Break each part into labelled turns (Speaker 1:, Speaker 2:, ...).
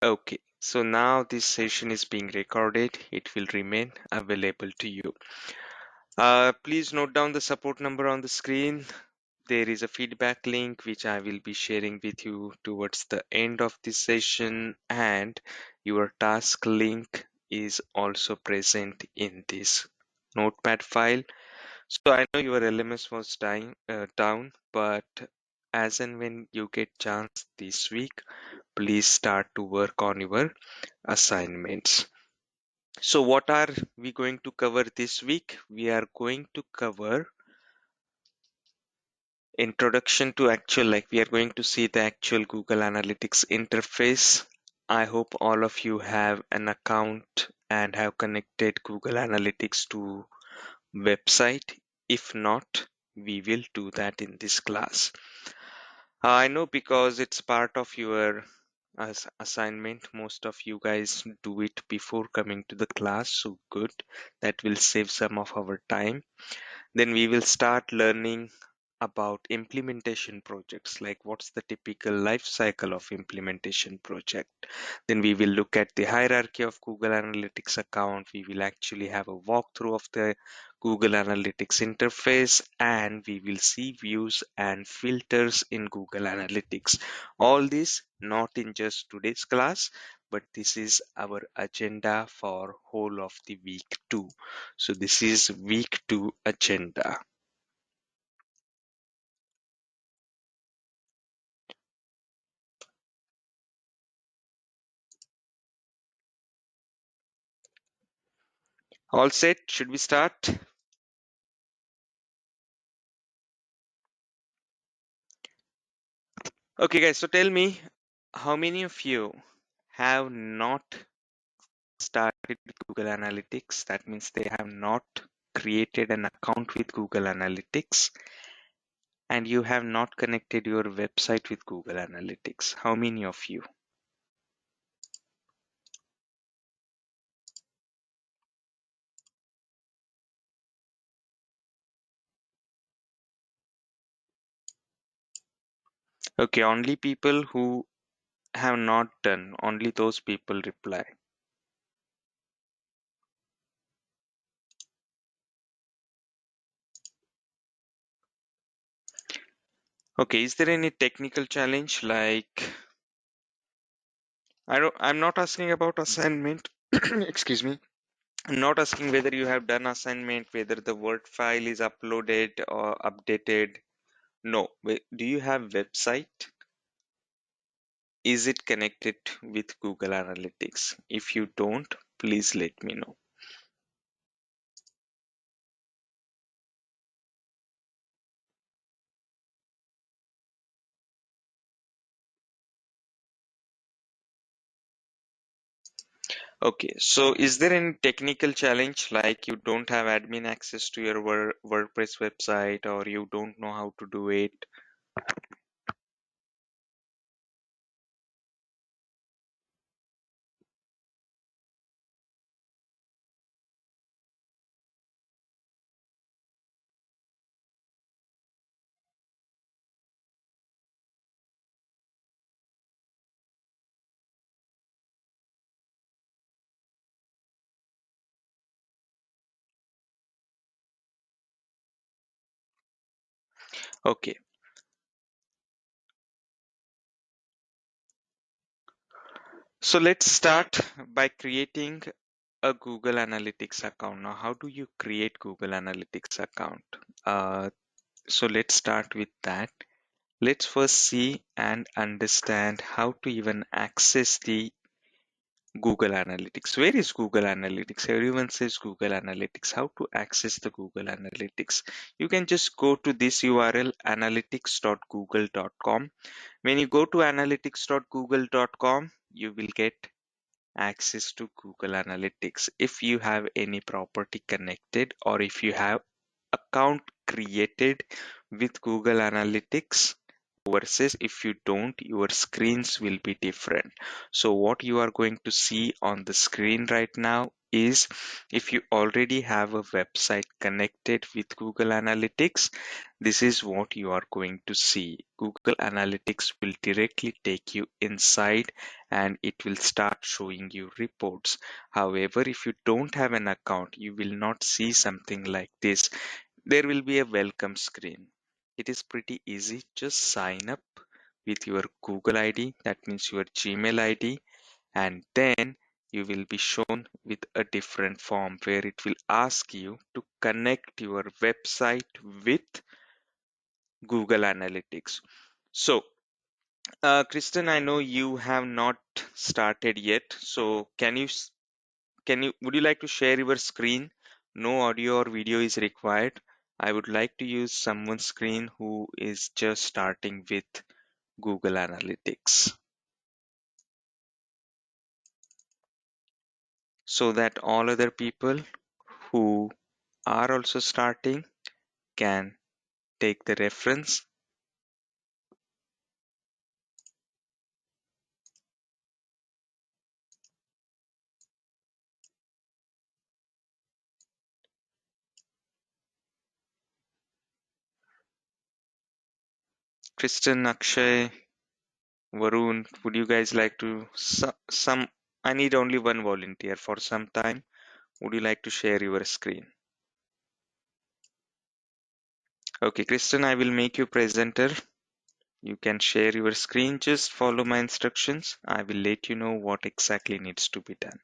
Speaker 1: Okay, so now this session is being recorded. It will remain available to you. Please note down the support number on the screen. There is a feedback link which I will be sharing with you towards the end of this session, and your task link is also present in this notepad file. So I know your LMS was down, but as and when you get chance this week, please start to work on your assignments. So what are we going to cover this week? We are going to cover introduction to actual, like we are going to see the actual Google Analytics interface. I hope all of you have an account and have connected Google Analytics to website. If not, we will do that in this class. I know because it's part of your assignment. Most of you guys do it before coming to the class, so good. That will save some of our time. Then we will start learning about implementation projects, like what's the typical life cycle of implementation project. Then we will look at the hierarchy of Google Analytics account. We will actually have a walkthrough of the Google Analytics interface, and we will see views and filters in Google Analytics. All this not in just today's class, but this is our agenda for whole of the week 2. So this is week 2 agenda. All set? Should we start? Okay, guys, so tell me, how many of you have not started with Google Analytics? That means they have not created an account with Google Analytics and you have not connected your website with Google Analytics. How many of you? Okay, only people who have not done, only those people reply. Okay, is there any technical challenge like I'm not asking about assignment. Excuse me. I'm not asking whether you have done assignment, whether the Word file is uploaded or updated. No. Do you have website? Is it connected with Google Analytics? If you don't, please let me know. Okay, so is there any technical challenge like you don't have admin access to your WordPress website or you don't know how to do it? Okay, so let's start by creating a Google Analytics account. Now, how do you create Google Analytics account? So let's start with that. Let's first see and understand how to even access the Google Analytics. Where is Google Analytics? Everyone says Google Analytics. How to access the Google Analytics? You can just go to this URL analytics.google.com. When you go to analytics.google.com, you will get access to Google Analytics. If you have any property connected or if you have account created with Google Analytics versus if you don't, your screens will be different. So what you are going to see on the screen right now is if you already have a website connected with Google Analytics, this is what you are going to see. Google Analytics will directly take you inside and it will start showing you reports. However, if you don't have an account, you will not see something like this. There will be a welcome screen. It is pretty easy. Just sign up with your Google ID, that means your Gmail ID, and then you will be shown with a different form where it will ask you to connect your website with Google Analytics. So, Kristen, I know you have not started yet. So, would you like to share your screen? No audio or video is required. I would like to use someone's screen who is just starting with Google Analytics so that all other people who are also starting can take the reference. Kristen, Akshay, Varun, would you guys like to some I need only one volunteer for some time. Would you like to share your screen? Okay, Kristen, I will make you presenter. You can share your screen. Just follow my instructions. I will let you know what exactly needs to be done.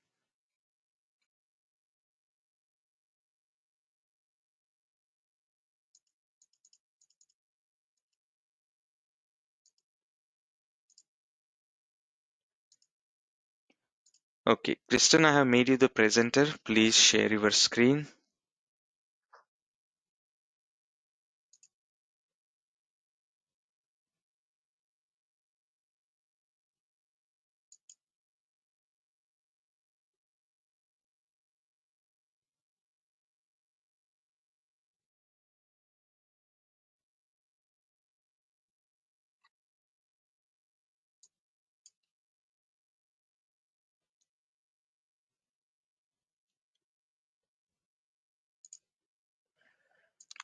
Speaker 1: Okay, Kristen, I have made you the presenter. Please share your screen.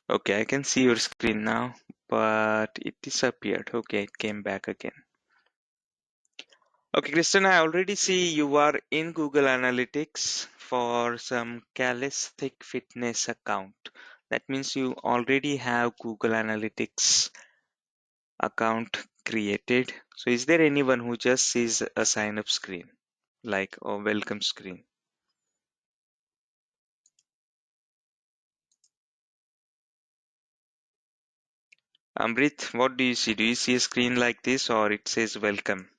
Speaker 1: Okay, I can see your screen now, but it disappeared. Okay, it came back again. Okay, Kristen, I already see you are in Google Analytics for some calisthenic fitness account. That means you already have Google Analytics account created. So is there anyone who just sees a sign up screen, like a welcome screen? Amrit, what do you see? Do you see a screen like this or it says welcome?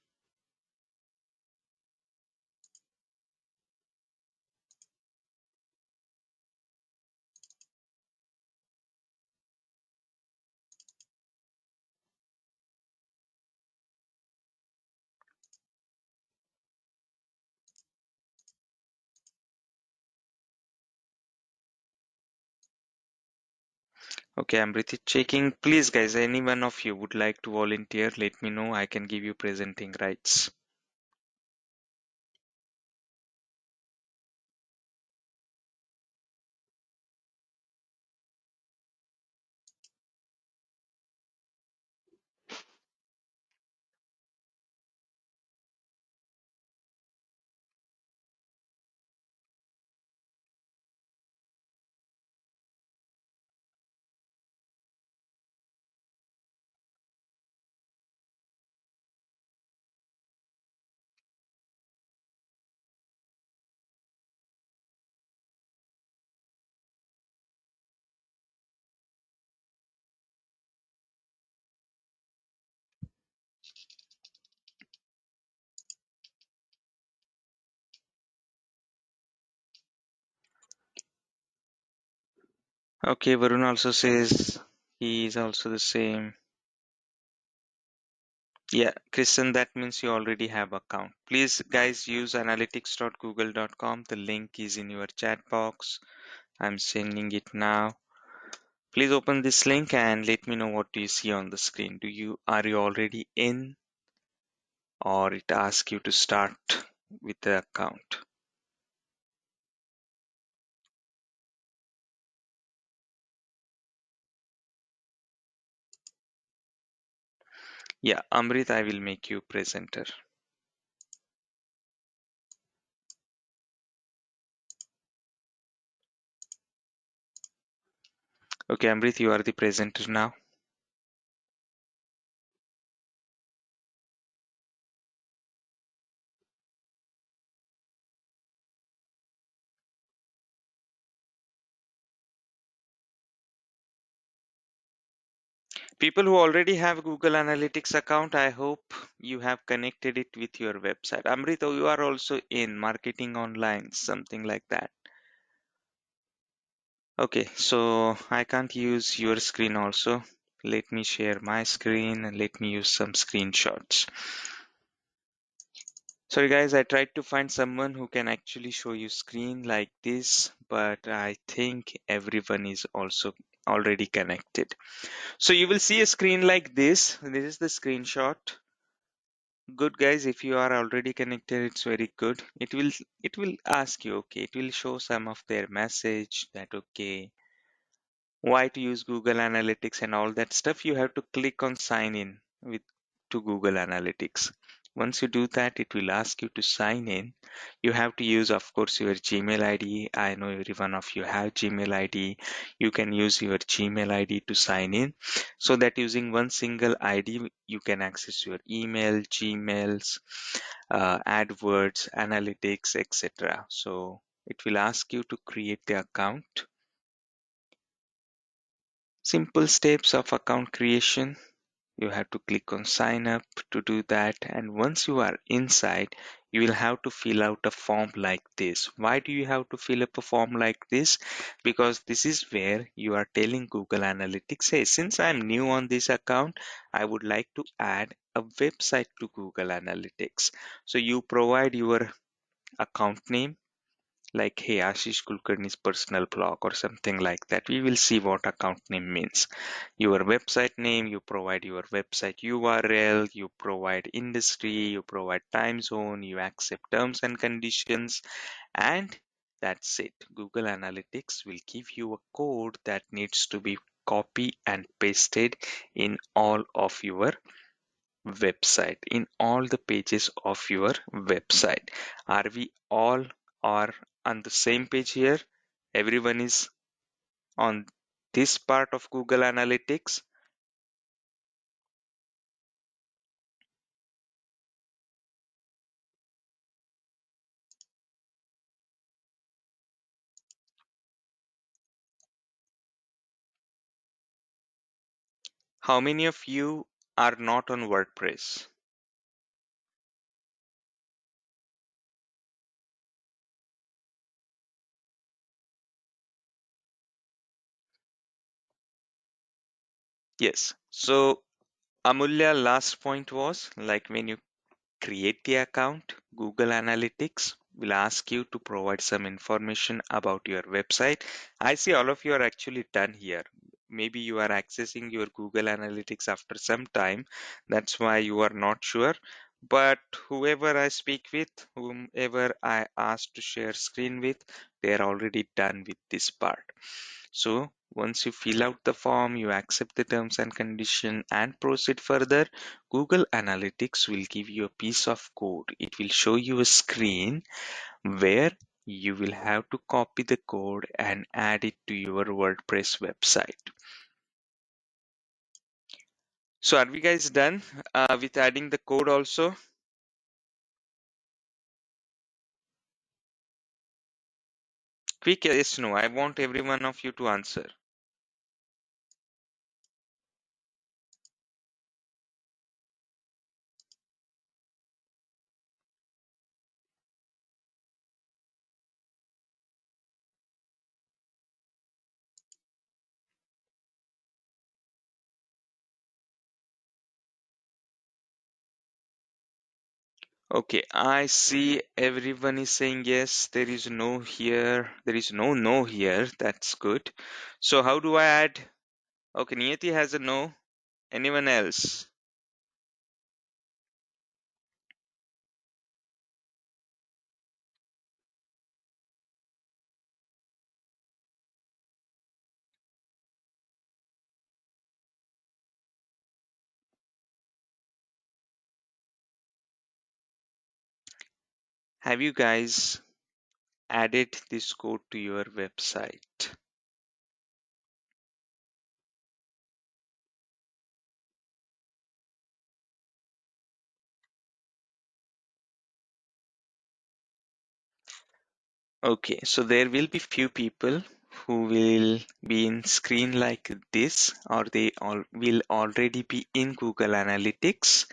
Speaker 1: Okay, Amrit is checking. Please, guys, any one of you would like to volunteer, let me know. I can give you presenting rights. Okay, Varun also says he is also the same. Yeah, Kristen, that means you already have account. Please, guys, use analytics.google.com. The link is in your chat box. I'm sending it now. Please open this link and let me know what do you see on the screen. Are you already in or it asks you to start with the account? Yeah, Amrit, I will make you presenter. Okay, Amrit, you are the presenter now. People who already have Google Analytics account, I hope you have connected it with your website. Amrit, oh, you are also in marketing online, something like that. Okay, so I can't use your screen also. Let me share my screen and let me use some screenshots. Sorry guys, I tried to find someone who can actually show you screen like this, but I think everyone is also already connected. So you will see a screen like this. This is the screenshot. Good guys, if you are already connected, it's very good. It will ask you, okay, it will show some of their message that okay, why to use Google Analytics and all that stuff. You have to click on sign in with to Google Analytics. Once you do that, it will ask you to sign in. You have to use, of course, your Gmail ID. I know every one of you have Gmail ID. You can use your Gmail ID to sign in, so that using one single ID, you can access your email, Gmails, AdWords, analytics, etc. So it will ask you to create the account. Simple steps of account creation. You have to click on sign up to do that. And once you are inside, you will have to fill out a form like this. Why do you have to fill up a form like this? Because this is where you are telling Google Analytics, hey, since I'm new on this account, I would like to add a website to Google Analytics. So you provide your account name, like hey, Ashish Kulkarni's personal blog or something like that. We will see what account name means. Your website name, you provide your website URL, you provide industry, you provide time zone, you accept terms and conditions, and that's it. Google Analytics will give you a code that needs to be copy and pasted in all of your website, in all the pages of your website. Are we all are on the same page here? Everyone is on this part of Google Analytics. How many of you are not on WordPress? Yes. So Amulya, last point was like when you create the account, Google Analytics will ask you to provide some information about your website. I see all of you are actually done here. Maybe you are accessing your Google Analytics after some time. That's why you are not sure. But whoever I speak with, whomever I ask to share screen with, they are already done with this part. So once you fill out the form, you accept the terms and condition and proceed further, Google Analytics will give you a piece of code. It will show you a screen where you will have to copy the code and add it to your WordPress website. So are we guys done with adding the code also? Quick yes, no. I want every one of you to answer. Okay, I see everyone is saying yes. There is no here. There is no here. That's good. So how do I add? Okay, Niyati has a no. Anyone else? Have you guys added this code to your website? Okay, so there will be few people who will be in screen like this, or they all will already be in Google Analytics,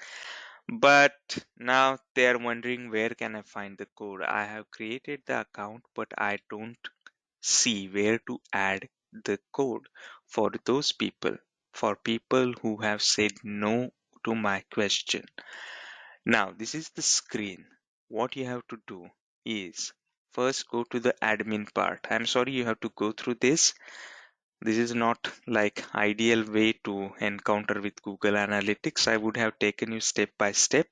Speaker 1: but now they are wondering where can I find the code. I have created the account, but I don't see where to add the code for those people, for people who have said no to my question. Now, this is the screen. What you have to do is first go to the admin part. I'm sorry you have to go through this. This is not like ideal way to encounter with Google Analytics. I would have taken you step by step,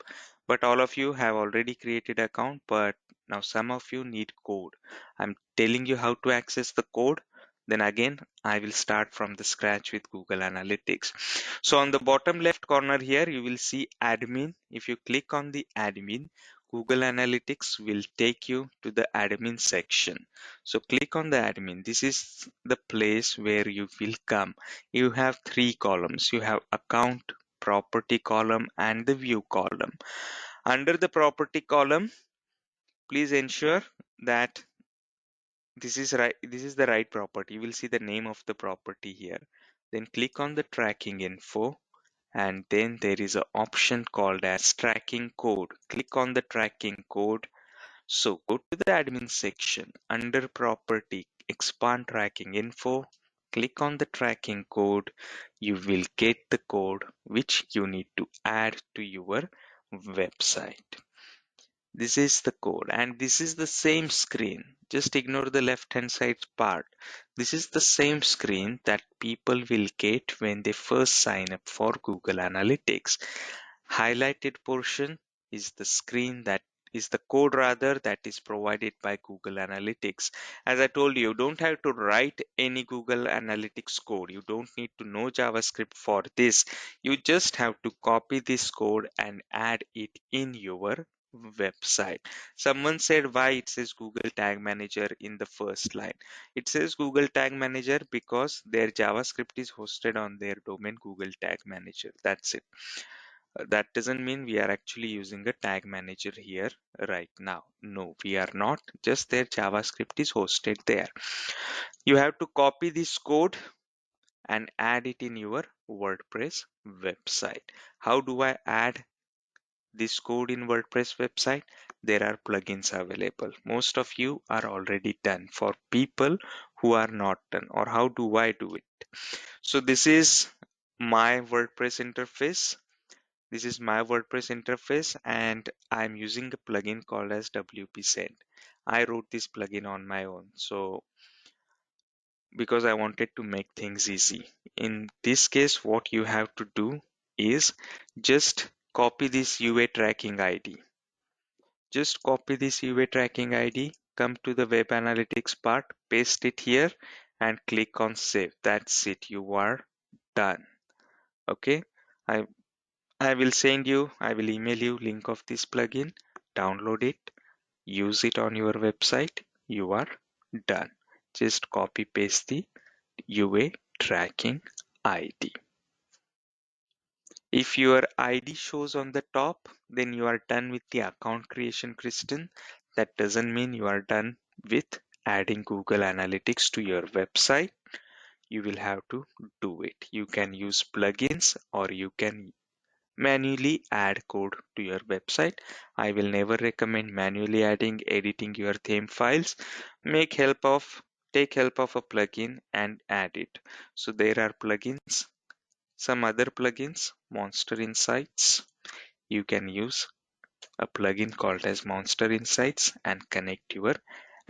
Speaker 1: but all of you have already created account, but now some of you need code. I'm telling you how to access the code. Then again, I will start from the scratch with Google Analytics. So on the bottom left corner here, you will see admin. If you click on the admin, Google Analytics will take you to the admin section. So click on the admin. This is the place where you will come. You have three columns. You have account, property column, and the view column. Under the property column, please ensure that this is right. This is the right property. You will see the name of the property here. Then click on the tracking info, and then there is an option called as tracking code. Click on the tracking code. So go to the admin section under property, expand tracking info, click on the tracking code. You will get the code which you need to add to your website. This is the code, and this is the same screen. Just ignore the left hand side part. This is the same screen that people will get when they first sign up for Google Analytics. Highlighted portion is the screen that is the code rather that is provided by Google Analytics. As I told you, you don't have to write any Google Analytics code. You don't need to know JavaScript for this. You just have to copy this code and add it in your website. Someone said why it says Google Tag Manager in the first line. It says Google Tag Manager because their JavaScript is hosted on their domain Google Tag Manager. That's it. That doesn't mean we are actually using a tag manager here right now. No, we are not. Just their JavaScript is hosted there. You have to copy this code and add it in your WordPress website. How do I add this code in WordPress website? There are plugins available. Most of you are already done. For people who are not done, or how do I do it? So this is my WordPress interface. This is my WordPress interface, and I'm using a plugin called as WP Send. I wrote this plugin on my own. So because I wanted to make things easy. In this case, what you have to do is just copy this UA tracking ID. Just copy this UA tracking ID, come to the web analytics part, paste it here, and click on save. That's it. You are done. Okay. I I will email you link of this plugin. Download it, use it on your website. You are done. Just copy paste the UA tracking ID. If your ID shows on the top, then you are done with the account creation, Kristen. That doesn't mean you are done with adding Google Analytics to your website. You will have to do it. You can use plugins or you can manually add code to your website. I will never recommend manually editing your theme files. Make help of Take help of a plugin and add it. So there are plugins, some other plugins, Monster Insights. You can use a plugin called as Monster Insights and connect your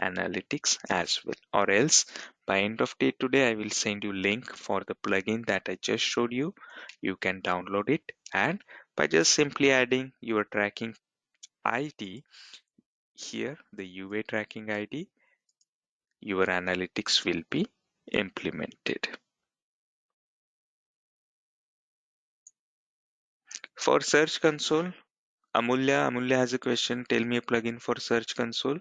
Speaker 1: analytics as well. Or else by end of day today, I will send you link for the plugin that I just showed you. You can download it, and by just simply adding your tracking ID here, the UA tracking ID, your analytics will be implemented. For Search Console, Amulya has a question. Tell me a plugin for Search Console.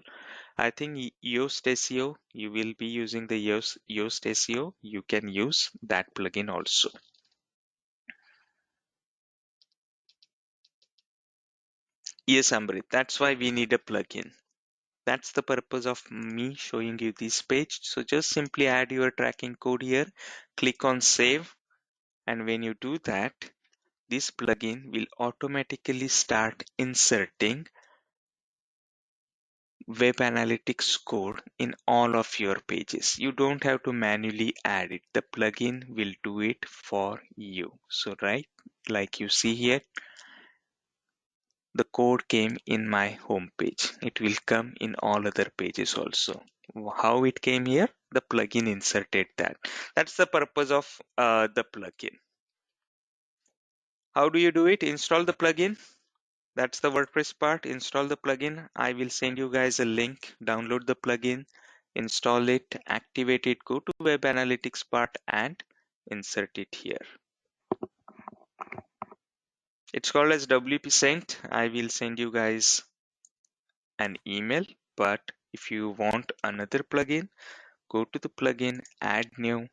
Speaker 1: I think Yoast SEO, you will be using the Yoast SEO. You can use that plugin also. Yes, Amrit, that's why we need a plugin. That's the purpose of me showing you this page. So just simply add your tracking code here, click on save, and when you do that, this plugin will automatically start inserting web analytics code in all of your pages. You don't have to manually add it. The plugin will do it for you. So right, like you see here, the code came in my home page. It will come in all other pages also. How it came here? The plugin inserted that. That's the purpose of the plugin. How do you do it? Install the plugin. That's the WordPress part. Install the plugin. I will send you guys a link. Download the plugin, install it, activate it, go to web analytics part and insert it here. It's called as WP Sent. I will send you guys an email, but if you want another plugin, go to the plugin, add new,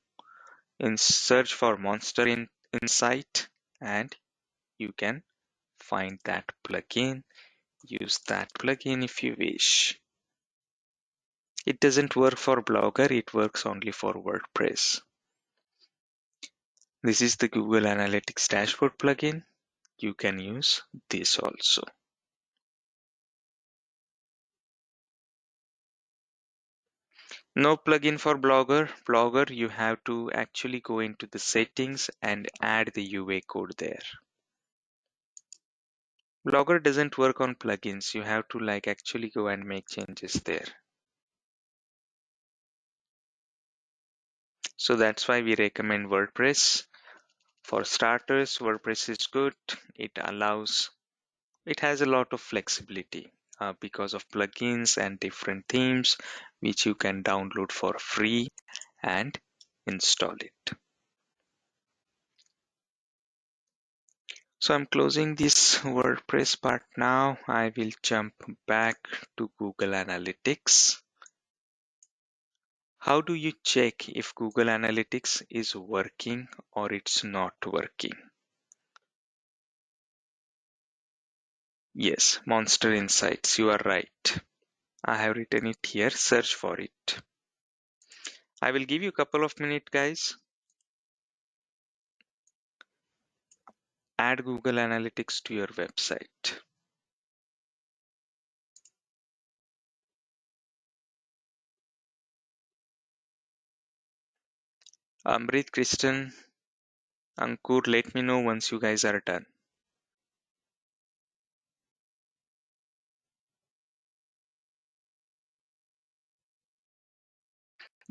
Speaker 1: and search for Monster Insight, and you can find that plugin. Use that plugin if you wish. It doesn't work for Blogger, it works only for WordPress. This is the Google Analytics Dashboard plugin. You can use this also. No plugin for Blogger. Blogger, you have to actually go into the settings and add the UA code there. Blogger doesn't work on plugins. You have to actually go and make changes there. So that's why we recommend WordPress. For starters, WordPress is good. It has a lot of flexibility because of plugins and different themes which you can download for free and install it. So I'm closing this WordPress part now. I will jump back to Google Analytics. How do you check if Google Analytics is working or it's not working? Yes, Monster Insights, you are right. I have written it here, search for it. I will give you a couple of minutes, guys. Add Google Analytics to your website. Amrit, Kristen, Ankur, let me know once you guys are done.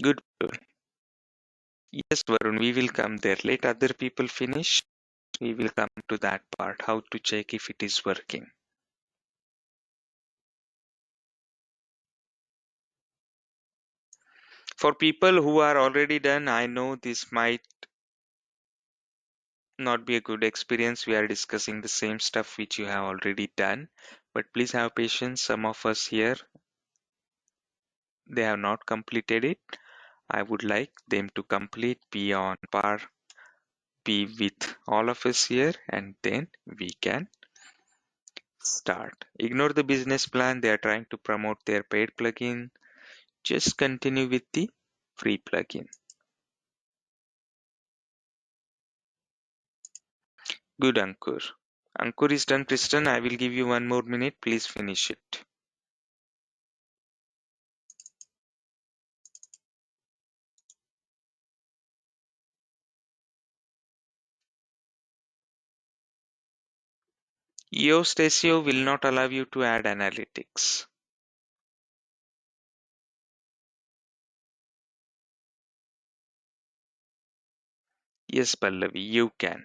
Speaker 1: Good. Yes, Varun, we will come there. Let other people finish. We will come to that part, how to check if it is working. For people who are already done, I know this might not be a good experience. We are discussing the same stuff which you have already done, but please have patience. Some of us here, they have not completed it. I would like them to complete, be on par, be with all of us here, and then we can start. Ignore the business plan. They are trying to promote their paid plugin. Just continue with the free plugin. Good, Ankur. Ankur is done, Kristen. I will give you one more minute. Please finish it. Yoast SEO will not allow you to add analytics. Yes, Pallavi, you can.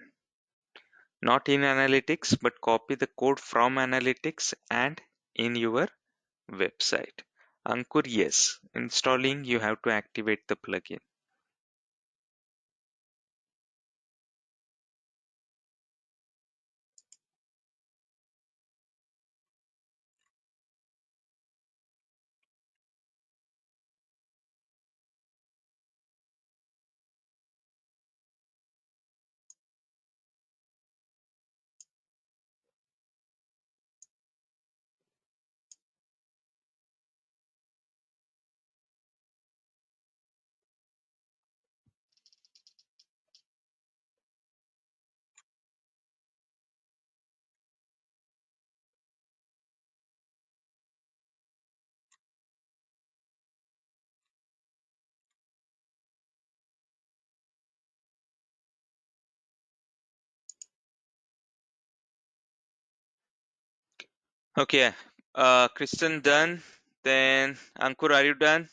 Speaker 1: Not in analytics, but copy the code from analytics and in your website. Ankur, yes. Installing, you have to activate the plugin. Okay, Kristen done. Then Ankur, are you done?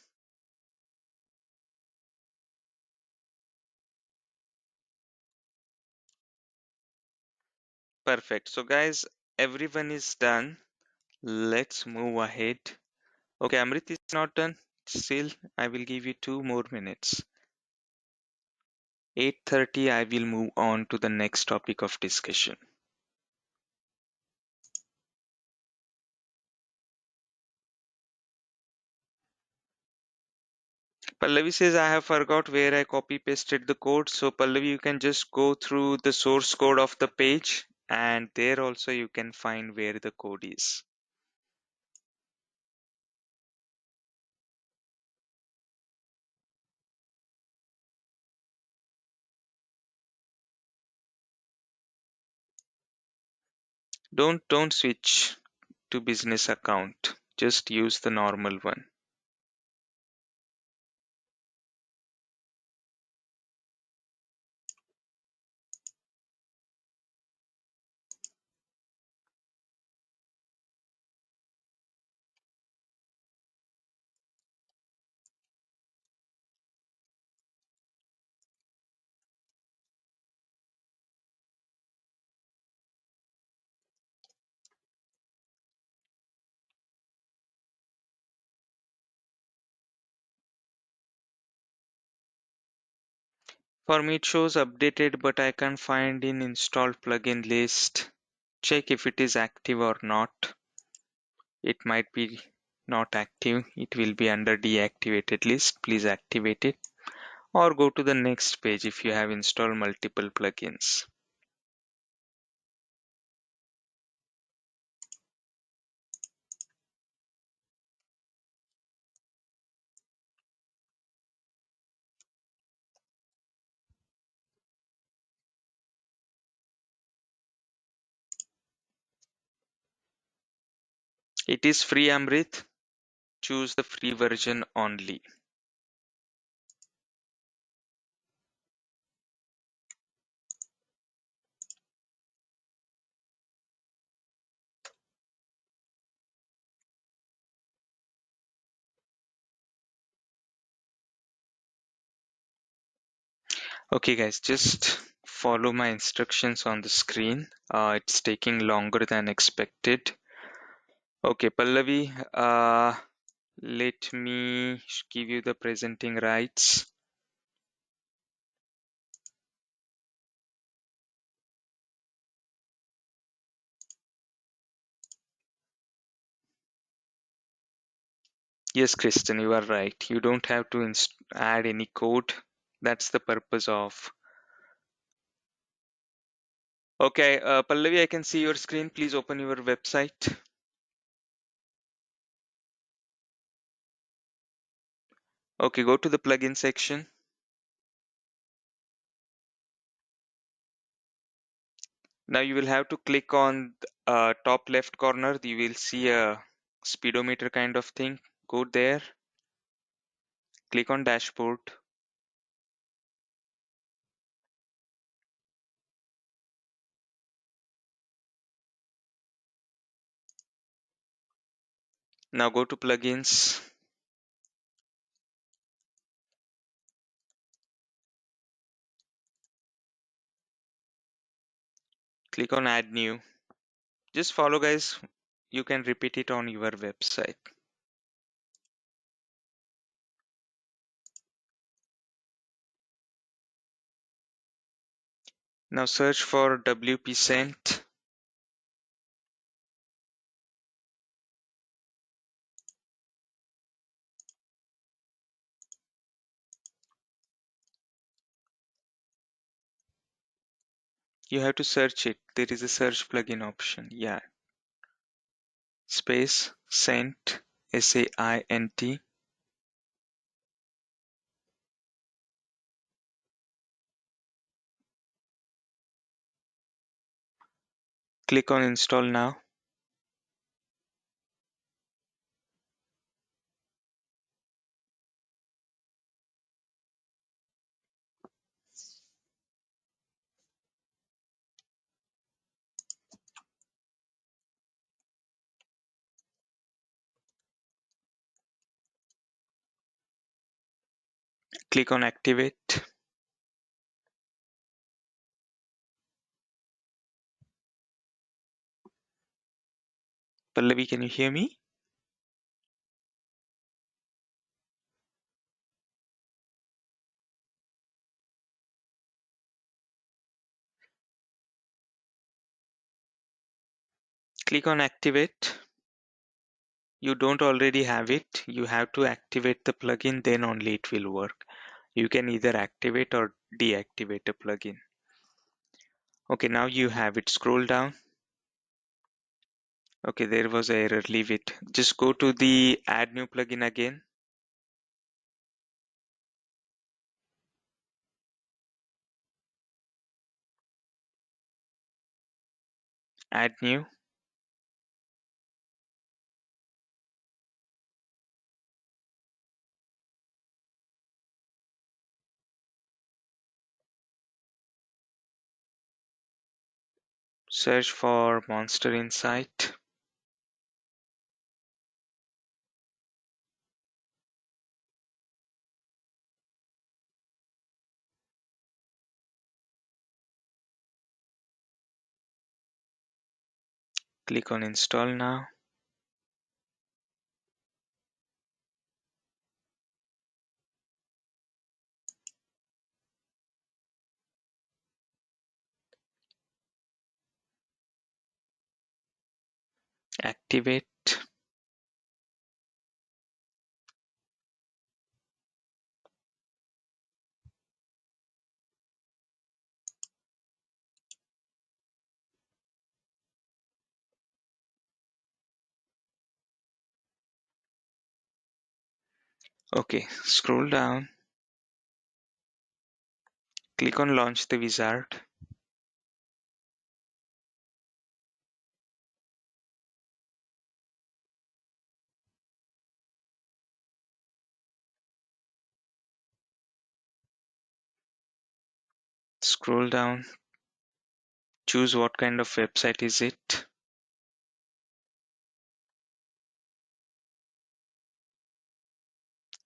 Speaker 1: Perfect. So guys, everyone is done. Let's move ahead. Okay, Amrit is not done. Still, I will give you 2 more minutes. 8:30, I will move on to the next topic of discussion. Pallavi says I have forgot where I copy pasted the code. So Pallavi, you can just go through the source code of the page and there also you can find where the code is. Don't switch to business account. Just use the normal one. For me it shows updated but I can't find in installed plugin list. Check if it is active or not. It might be not active. It will be under deactivated list. Please activate it or go to the next page if you have installed multiple plugins. It is free, Amrit. Choose the free version only. Okay, guys, just follow my instructions on the screen. It's taking longer than expected. Okay, Pallavi, let me give you the presenting rights. Yes, Kristen, you are right. You don't have to add any code. That's the purpose of. Okay, Pallavi, I can see your screen. Please open your website. Okay, go to the plugin section. Now you will have to click on the top left corner. You will see a speedometer kind of thing. Go there, click on dashboard. Now go to plugins. Click on add new. Just follow, guys. You can repeat it on your website. Now search for WP Sent. You have to search it. There is a search plugin option. Yeah. Space Sent. SAINT. Click on install now. Click on activate. Pallavi, can you hear me? Click on activate. You don't already have it. You have to activate the plugin, then only it will work. You can either activate or deactivate a plugin. Okay, now you have it. Scroll down. Okay, there was an error. Leave it. Just go to the add new plugin again. Add new. Search for Monster Insight. Click on install now. Activate. Okay, scroll down. Click on launch the wizard. Scroll down. Choose what kind of website is it.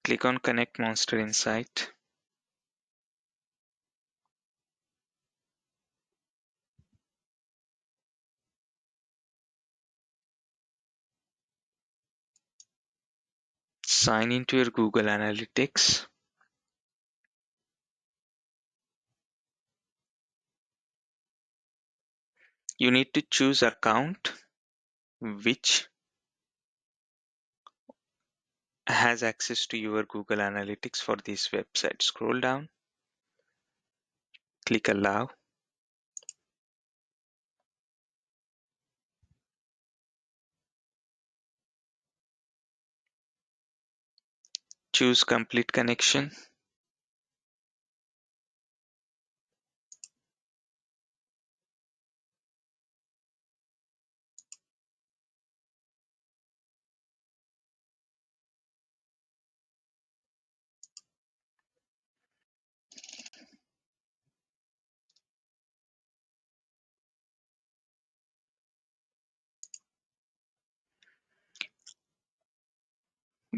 Speaker 1: Click on connect Monster Insight. Sign into your Google Analytics. You need to choose account which has access to your Google Analytics for this website. Scroll down, click allow. Choose complete connection.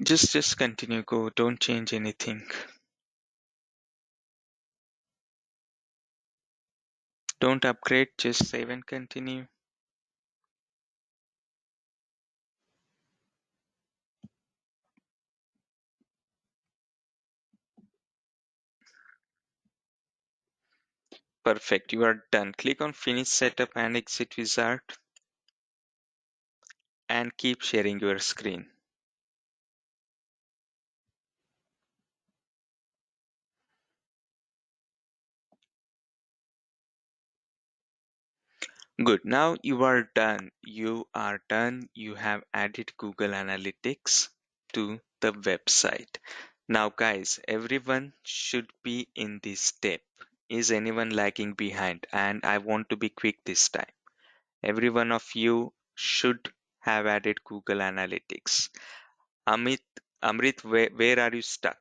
Speaker 1: Just continue, go, don't change anything. Don't upgrade, just save and continue. Perfect, you are done. Click on finish setup and exit wizard and keep sharing your screen. Good, now you are done. You are done. You have added Google Analytics to the website. Now, guys, everyone should be in this step. Is anyone lagging behind? And I want to be quick this time. Every one of you should have added Google Analytics. Amit, Amrit, where are you stuck?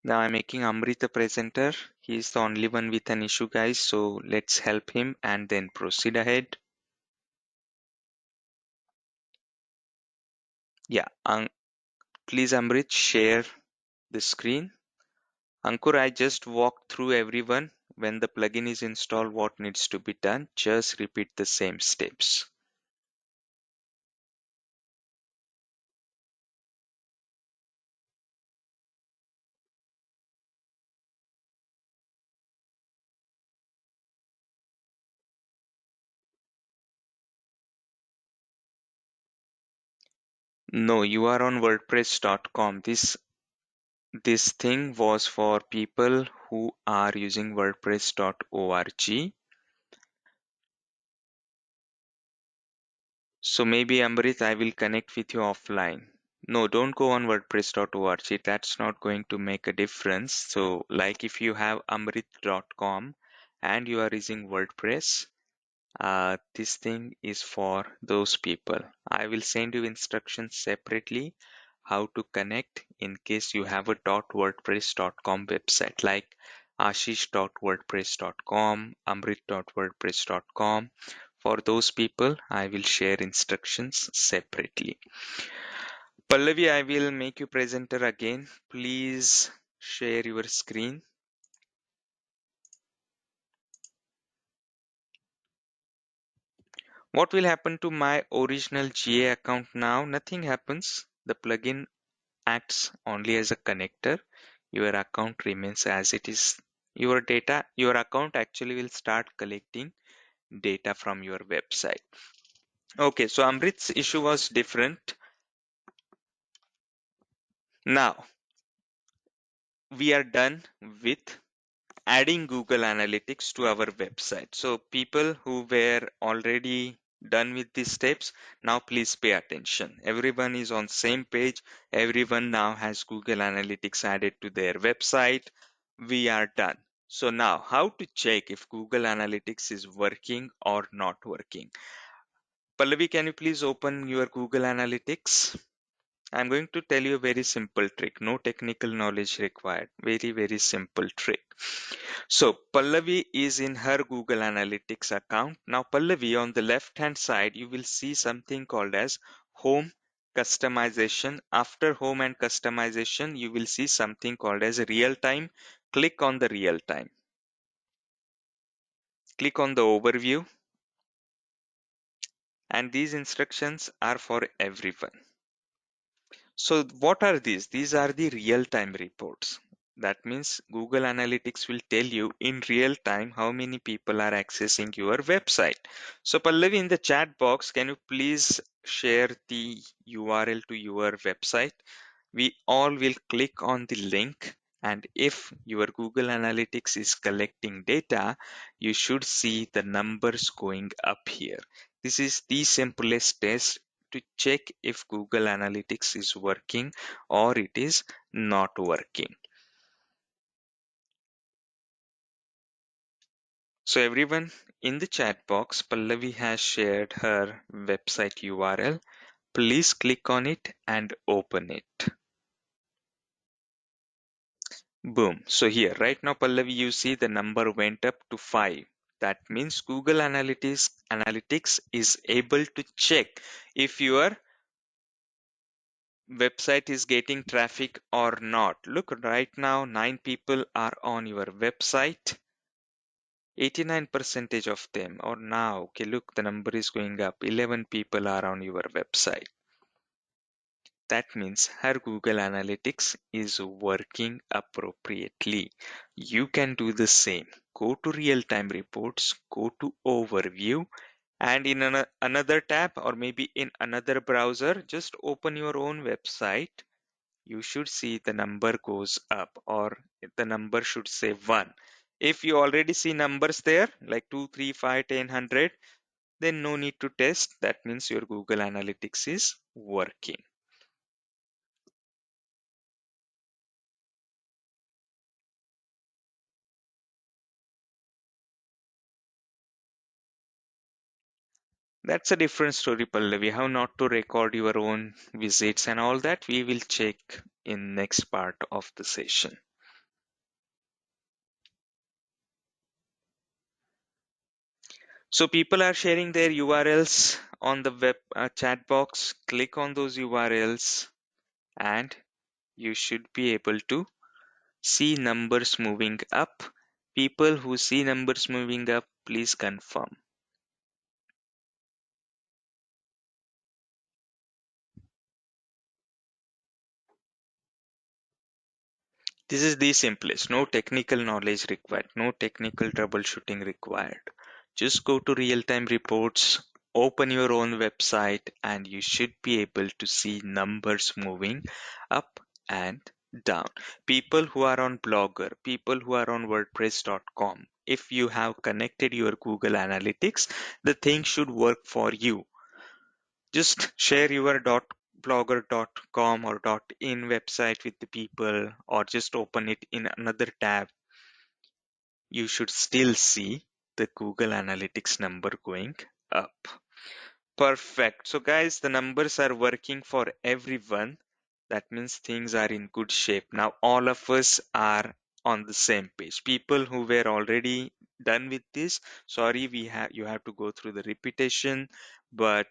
Speaker 1: Now I'm making Amrit a presenter. He's the only one with an issue, guys. So let's help him and then proceed ahead. Yeah, please, Amrit, share the screen. Ankur, I just walked through everyone. When the plugin is installed, what needs to be done? Just repeat the same steps. No, you are on WordPress.com. This thing was for people who are using WordPress.org. So maybe Amrit, I will connect with you offline. No, don't go on WordPress.org. That's not going to make a difference. So, like if you have amrit.com and you are using WordPress, this thing is for those people. I will send you instructions separately how to connect in case you have a .wordpress.com website like ashish.wordpress.com, amrit.wordpress.com. For those people, I will share instructions separately. Pallavi, I will make you presenter again. Please share your screen. What will happen to my original GA account now? Nothing happens. The plugin acts only as a connector. Your account remains as it is. Your account actually will start collecting data from your website. Okay, so Amrit's issue was different. Now we are done with adding Google Analytics to our website. So people who were already done with these steps, now please pay attention. Everyone is on same page. Everyone now has Google Analytics added to their website. We are done. So now how to check if Google Analytics is working or not working? Pallavi, can you please open your Google Analytics? I'm going to tell you a very simple trick. No technical knowledge required. Very, very simple trick. So Pallavi is in her Google Analytics account. Now Pallavi, on the left hand side, you will see something called as home customization. After home and customization, you will see something called as real time. Click on the real time. Click on the overview, and these instructions are for everyone. So what are these? These are the real-time reports. That means Google Analytics will tell you in real time how many people are accessing your website. So Pallavi, in the chat box, can you please share the URL to your website? We all will click on the link, and if your Google Analytics is collecting data, you should see the numbers going up here. This is the simplest test to check if Google Analytics is working or it is not working. So everyone, in the chat box, Pallavi has shared her website URL. Please click on it and open it. Boom. So here, right now, Pallavi, you see the number went up to 5. That means Google Analytics is able to check if your website is getting traffic or not. Look, right now, 9 people are on your website. 89% of them, or now, okay, look, the number is going up. 11 people are on your website. That means her Google Analytics is working appropriately. You can do the same. Go to real time reports, go to overview, and in another tab or maybe in another browser, just open your own website. You should see the number goes up, or the number should say 1. If you already see numbers there like 2, 3, 5, 10, 100, then no need to test. That means your Google Analytics is working. That's a different story, Pallavi. How not to record your own visits and all that we will check in next part of the session. So people are sharing their URLs on the web chat box. Click on those URLs and you should be able to see numbers moving up. People who see numbers moving up, please confirm. This is the simplest. No technical knowledge required. No technical troubleshooting required. Just go to real-time reports, open your own website, and you should be able to see numbers moving up and down. People who are on Blogger, people who are on WordPress.com, if you have connected your Google Analytics, the thing should work for you. Just share your .blogger.com or .in website with the people, or just open it in another tab. You should still see the Google Analytics number going up. Perfect. So guys, the numbers are working for everyone. That means things are in good shape. Now all of us are on the same page. People who were already done with this, sorry, you have to go through the repetition, but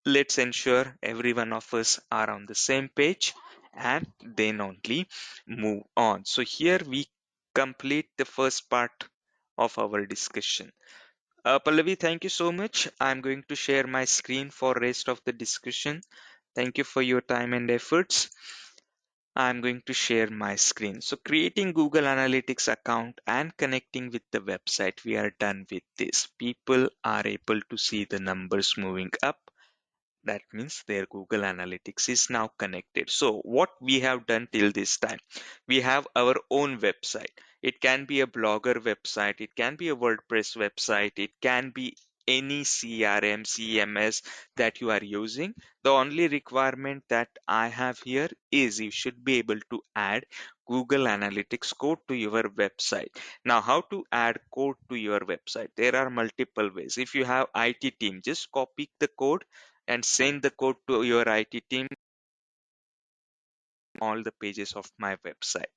Speaker 1: let's ensure every one of us are on the same page and then only move on. So here we complete the first part of our discussion. Pallavi, thank you so much. I'm going to share my screen for rest of the discussion. Thank you for your time and efforts. I'm going to share my screen. So creating Google Analytics account and connecting with the website, we are done with this. People are able to see the numbers moving up. That means their Google Analytics is now connected. So what we have done till this time, we have our own website. It can be a blogger website, it can be a WordPress website, it can be any CRM, CMS that you are using. The only requirement that I have here is you should be able to add Google Analytics code to your website. Now, how to add code to your website? There are multiple ways. If you have IT team, just copy the code and send the code to your IT team all the pages of my website.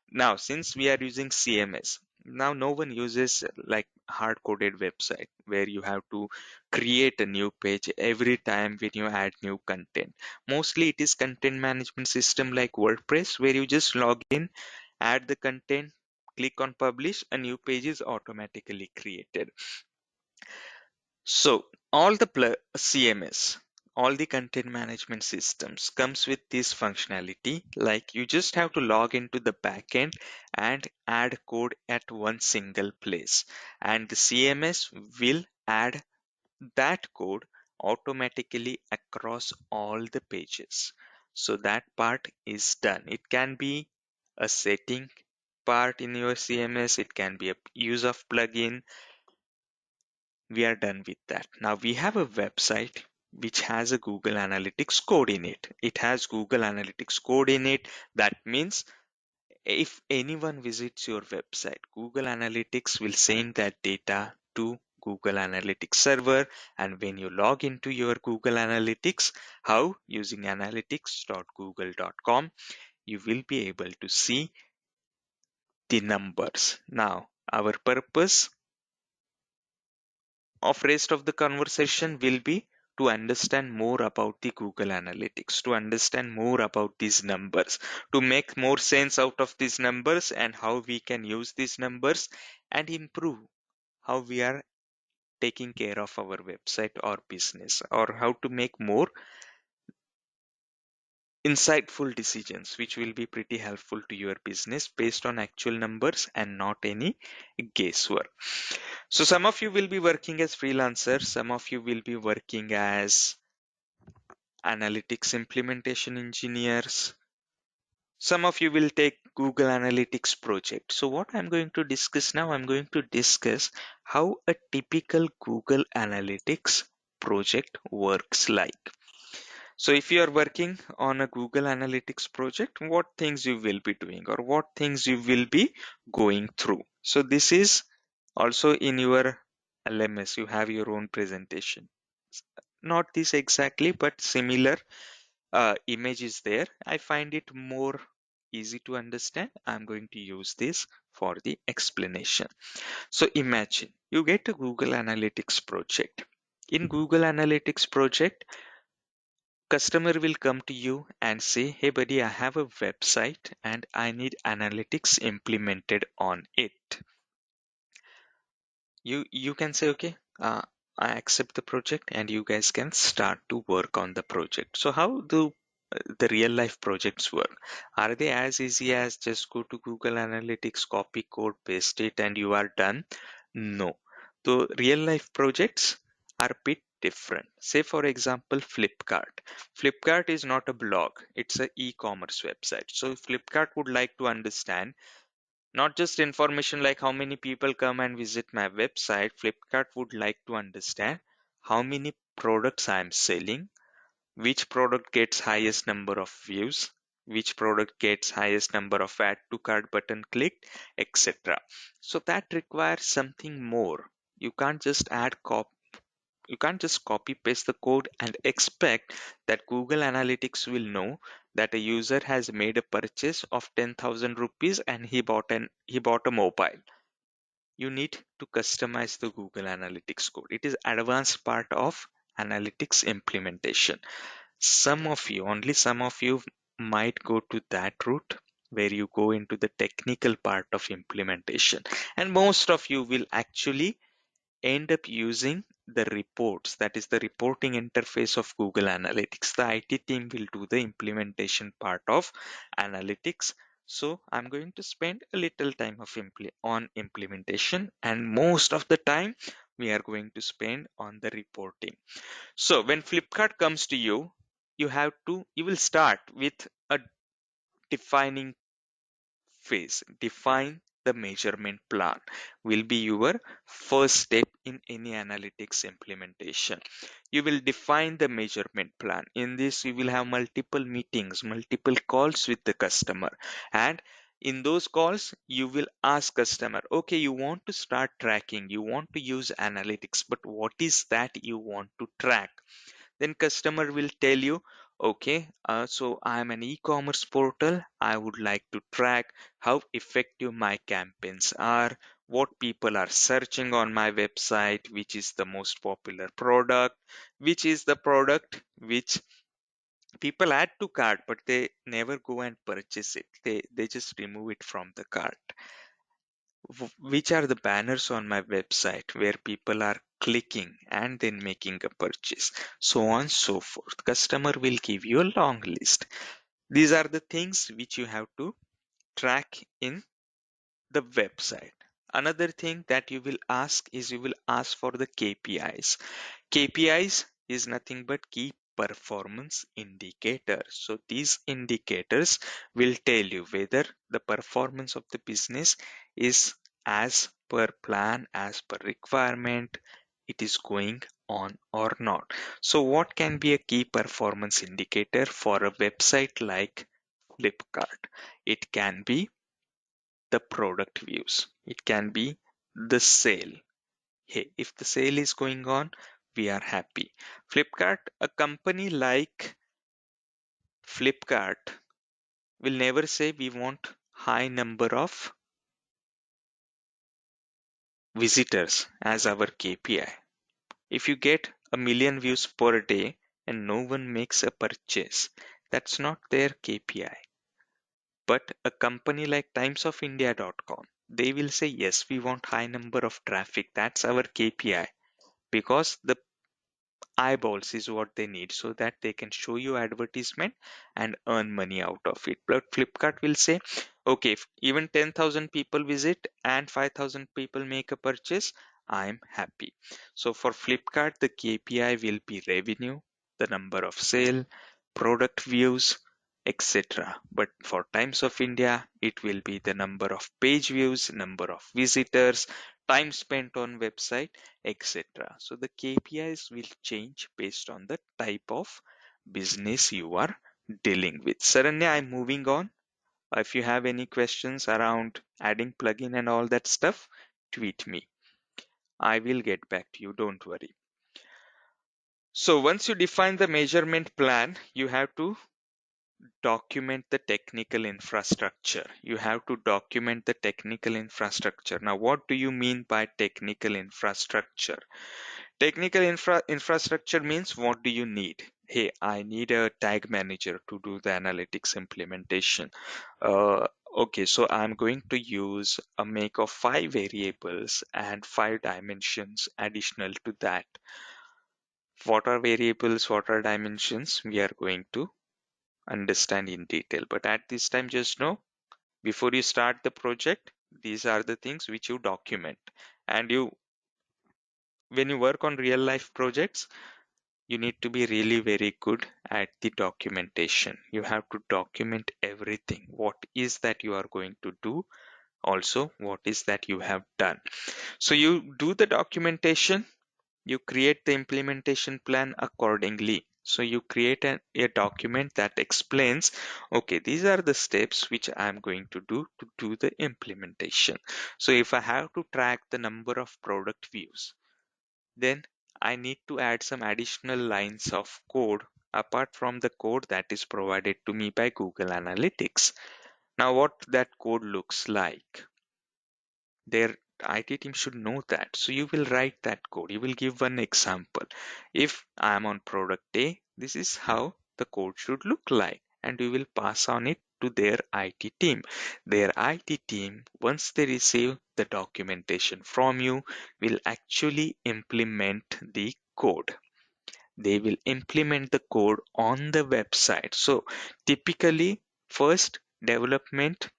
Speaker 1: Now, since we are using CMS, now no one uses like hard coded website where you have to create a new page every time when you add new content. Mostly it is content management system like WordPress where you just log in, add the content, click on publish, a new page is automatically created. So all the CMS, all the content management systems comes with this functionality. Like you just have to log into the backend and add code at one single place, and the CMS will add that code automatically across all the pages. So that part is done. It can be a setting part in your CMS. It can be a use of plugin. We are done with that. Now we have a website which has a Google Analytics code in it. It has Google Analytics code in it. That means if anyone visits your website, Google Analytics will send that data to Google Analytics server. And when you log into your Google Analytics, how? Using analytics.google.com, you will be able to see the numbers. Now, our purpose of rest of the conversation will be to understand more about the Google Analytics, to understand more about these numbers, to make more sense out of these numbers and how we can use these numbers and improve how we are taking care of our website or business, or how to make more insightful decisions which will be pretty helpful to your business based on actual numbers and not any guesswork. So some of you will be working as freelancers, some of you will be working as analytics implementation engineers, some of you will take Google Analytics project. So what I'm going to discuss now, I'm going to discuss how a typical Google Analytics project works like. So if you are working on a Google Analytics project, what things you will be doing or what things you will be going through. So this is also in your LMS, you have your own presentation. Not this exactly, but similar image is there. I find it more easy to understand, I'm going to use this for the explanation. So imagine you get a Google Analytics project. In Google Analytics project, customer will come to you and say, hey buddy, I have a website and I need analytics implemented on it. You can say, okay, I accept the project and you guys can start to work on the project. So how do the real life projects work? Are they as easy as just go to Google Analytics, copy code, paste it, and you are done? No. The real life projects are a bit different. Say for example, Flipkart. Flipkart is not a blog, it's an e-commerce website. So if Flipkart would like to understand not just information like how many people come and visit my website, Flipkart would like to understand how many products I am selling, which product gets highest number of views, which product gets highest number of add to cart button clicked, etc. So that requires something more. You can't just you can't just copy paste the code and expect that Google Analytics will know that a user has made a purchase of 10,000 rupees and he bought a mobile. You need to customize the Google Analytics code. It is advanced part of analytics implementation. Only some of you might go to that route where you go into the technical part of implementation, and most of you will actually end up using the reports, that is the reporting interface of Google Analytics. The IT team will do the implementation part of analytics. So I'm going to spend a little time on implementation, and most of the time we are going to spend on the reporting. So when Flipkart comes to you, you will start with a defining phase. Define the measurement plan will be your first step in any analytics implementation. You will define the measurement plan. In this, you will have multiple meetings, multiple calls with the customer, and in those calls, you will ask customer, okay, you want to start tracking, you want to use analytics, but what is that you want to track? Then customer will tell you, okay, so I'm an e-commerce portal. I would like to track how effective my campaigns are, what people are searching on my website, which is the most popular product, which is the product which people add to cart, but they never go and purchase it. They just remove it from the cart. Which are the banners on my website where people are clicking and then making a purchase, so on so forth. Customer will give you a long list. These are the things which you have to track in the website. Another thing that you will ask is you will ask for the KPIs. KPIs is nothing but key performance indicators. So these indicators will tell you whether the performance of the business is as per plan, as per requirement, it is going on or not. So what can be a key performance indicator for a website like Flipkart? It can be the product views. It can be the sale. Hey, if the sale is going on, we are happy. Flipkart, a company like Flipkart will never say we want high number of visitors as our KPI. If you get a million views per day and no one makes a purchase, that's not their KPI. But a company like timesofindia.com, they will say, yes, we want high number of traffic. That's our KPI, because the eyeballs is what they need so that they can show you advertisement and earn money out of it. But Flipkart will say, okay, if even 10,000 people visit and 5,000 people make a purchase, I'm happy. So for Flipkart, the KPI will be revenue, the number of sale, product views, etc. But for Times of India, it will be the number of page views, number of visitors, time spent on website, etc. So the KPIs will change based on the type of business you are dealing with. Saranya, I'm moving on. If you have any questions around adding plugin and all that stuff, tweet me. I will get back to you, don't worry. So once you define the measurement plan, you have to document the technical infrastructure. You have to document the technical infrastructure. Now, what do you mean by technical infrastructure? Technical infrastructure means what do you need? Hey, I need a tag manager to do the analytics implementation. Okay, so I'm going to use a make of 5 variables and 5 dimensions additional to that. What are variables? What are dimensions? We are going to understand in detail. But at this time, just know before you start the project, these are the things which you document. And when you work on real life projects, you need to be really very good at the documentation. You have to document everything. What is that you are going to do? Also, what is that you have done? So you do the documentation, you create the implementation plan accordingly. So you create a document that explains, okay, these are the steps which I'm going to do the implementation. So if I have to track the number of product views, then I need to add some additional lines of code apart from the code that is provided to me by Google Analytics. Now, what that code looks like, their IT team should know that. So you will write that code. You will give one example. If I am on product A, this is how the code should look like, and you will pass on it to their IT team. Their IT team, once they receive the documentation from you, will actually implement the code. They will implement the code on the website. So typically, first development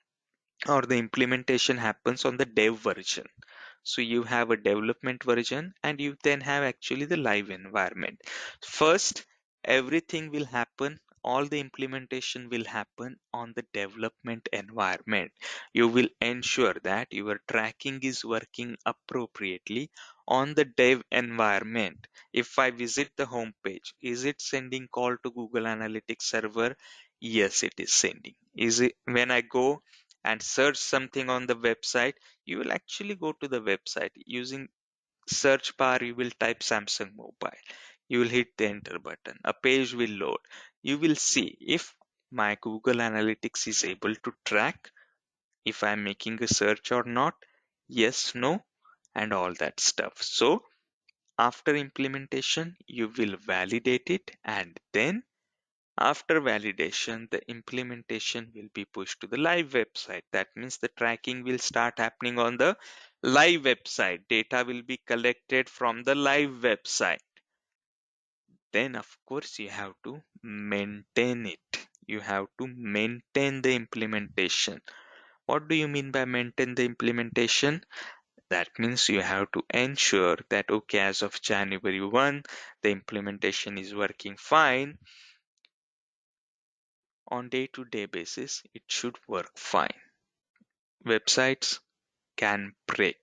Speaker 1: or the implementation happens on the dev version. So you have a development version and you then have actually the live environment. First, everything will happen, all the implementation will happen on the development environment. You will ensure that your tracking is working appropriately on the dev environment. If I visit the home page, is it sending call to Google Analytics server? Yes, it is sending. Is it when I go and search something on the website, you will actually go to the website using search bar. You will type Samsung Mobile, you will hit the enter button, a page will load. You will see if my Google Analytics is able to track if I'm making a search or not, yes, no, and all that stuff. So after implementation you will validate it, and then after validation, the implementation will be pushed to the live website. That means the tracking will start happening on the live website. Data will be collected from the live website. Then, of course, you have to maintain it. You have to maintain the implementation. What do you mean by maintain the implementation? That means you have to ensure that, okay, as of January 1, the implementation is working fine. On day-to-day basis, it should work fine. Websites can break,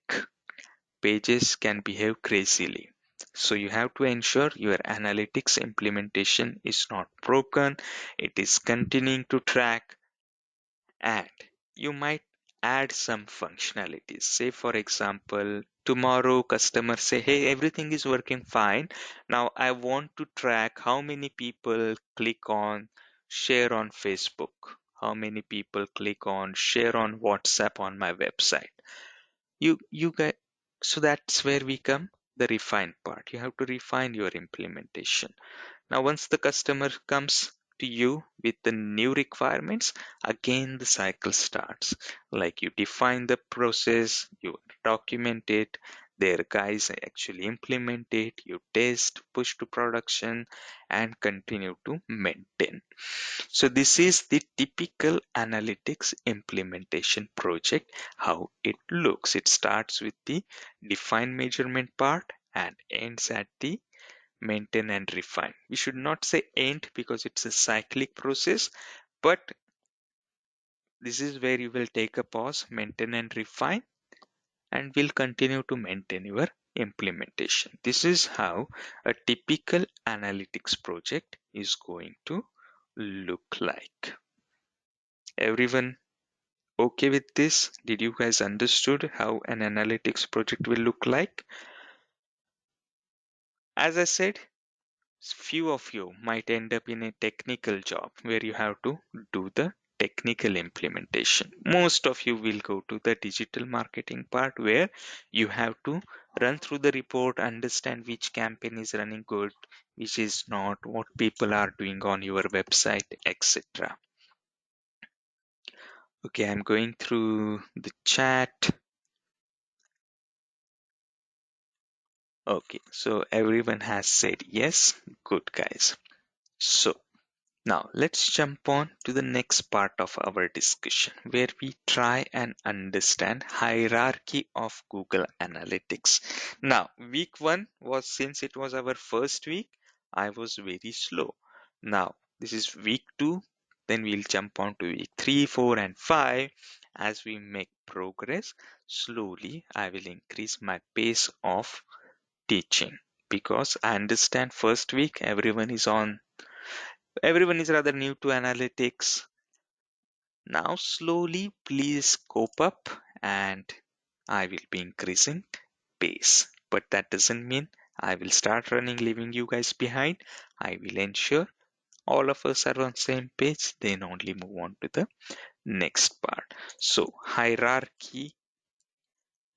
Speaker 1: pages can behave crazily. So you have to ensure your analytics implementation is not broken, it is continuing to track, and you might add some functionalities. Say for example, tomorrow customers say, hey, everything is working fine. Now I want to track how many people click on share on Facebook, how many people click on share on WhatsApp on my website. You get, so that's where we come the refine part. You have to refine your implementation. Now, once the customer comes to you with the new requirements, again the cycle starts. Like you define the process, you document it, their guys actually implement it, you test, push to production, and continue to maintain. So this is the typical analytics implementation project, how it looks. It starts with the define measurement part and ends at the maintain and refine. We should not say end because it's a cyclic process, but this is where you will take a pause, maintain and refine, and will continue to maintain your implementation. This is how a typical analytics project is going to look like. Everyone okay with this? Did you guys understood how an analytics project will look like? As I said, few of you might end up in a technical job where you have to do the technical implementation. Most of you will go to the digital marketing part where you have to run through the report, understand which campaign is running good, which is not, what people are doing on your website, etc. Okay, I'm going through the chat. Okay, so everyone has said yes. Good, guys. So now let's jump on to the next part of our discussion where we try and understand hierarchy of Google Analytics. Now, week 1 was, since it was our first week, I was very slow. Now, this is week 2, then we'll jump on to week 3, 4 and 5. As we make progress, slowly I will increase my pace of teaching because I understand first week everyone is rather new to analytics. Now slowly please cope up and I will be increasing pace. But that doesn't mean I will start running leaving you guys behind. I will ensure all of us are on same page, then only move on to the next part. So hierarchy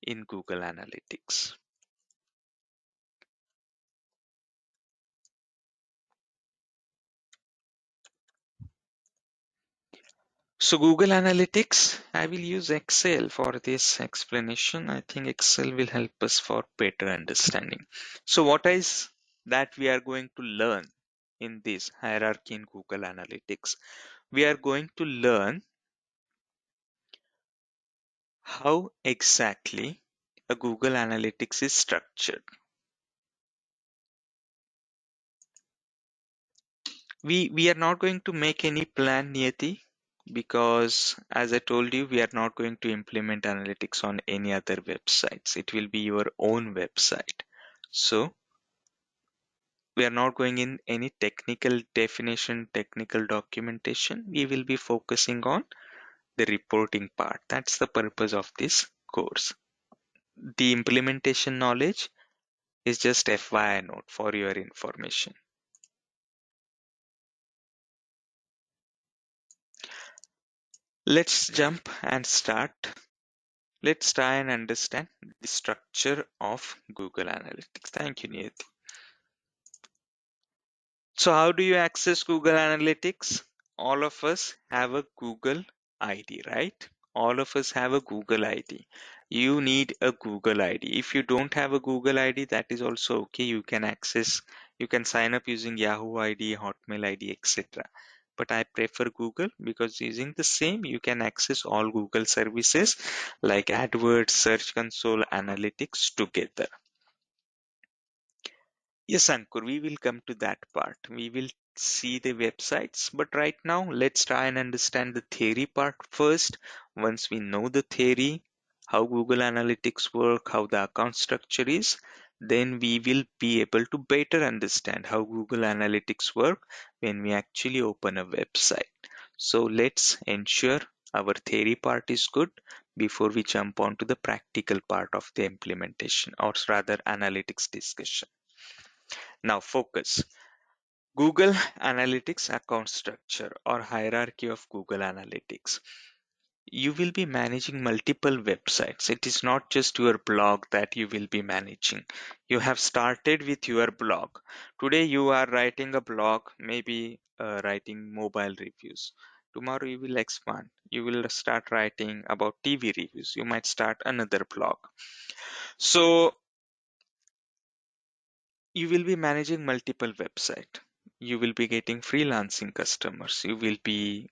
Speaker 1: in Google Analytics. So Google Analytics, I will use Excel for this explanation. I think Excel will help us for better understanding. So what is that we are going to learn in this hierarchy in Google Analytics? We are going to learn how exactly a Google Analytics is structured. We are not going to make any plan, Niyati, because as I told you, we are not going to implement analytics on any other websites. It will be your own website. So we are not going in any technical definition, technical documentation. We will be focusing on the reporting part. That's the purpose of this course. The implementation knowledge is just FYI note for your information. Let's jump and start. Let's try and understand the structure of Google Analytics. Thank you, Niyati. So how do you access Google Analytics? All of us have a Google ID, right? All of us have a Google ID. You need a Google ID. If you don't have a Google ID, that is also okay. You can sign up using Yahoo ID, Hotmail ID, etc. But I prefer Google because using the same, you can access all Google services like AdWords, Search Console, Analytics together. Yes, Ankur, we will come to that part. We will see the websites, but right now let's try and understand the theory part first. Once we know the theory, how Google Analytics work, how the account structure is, then we will be able to better understand how Google Analytics work when we actually open a website. So let's ensure our theory part is good before we jump on to the practical part of the implementation, or rather analytics discussion. Now focus. Google Analytics account structure or hierarchy of Google Analytics. You will be managing multiple websites. It is not just your blog that you will be managing. You have started with your blog. Today you are writing a blog, maybe writing mobile reviews. Tomorrow you will expand. You will start writing about TV reviews. You might start another blog. So you will be managing multiple websites. You will be getting freelancing customers. You will be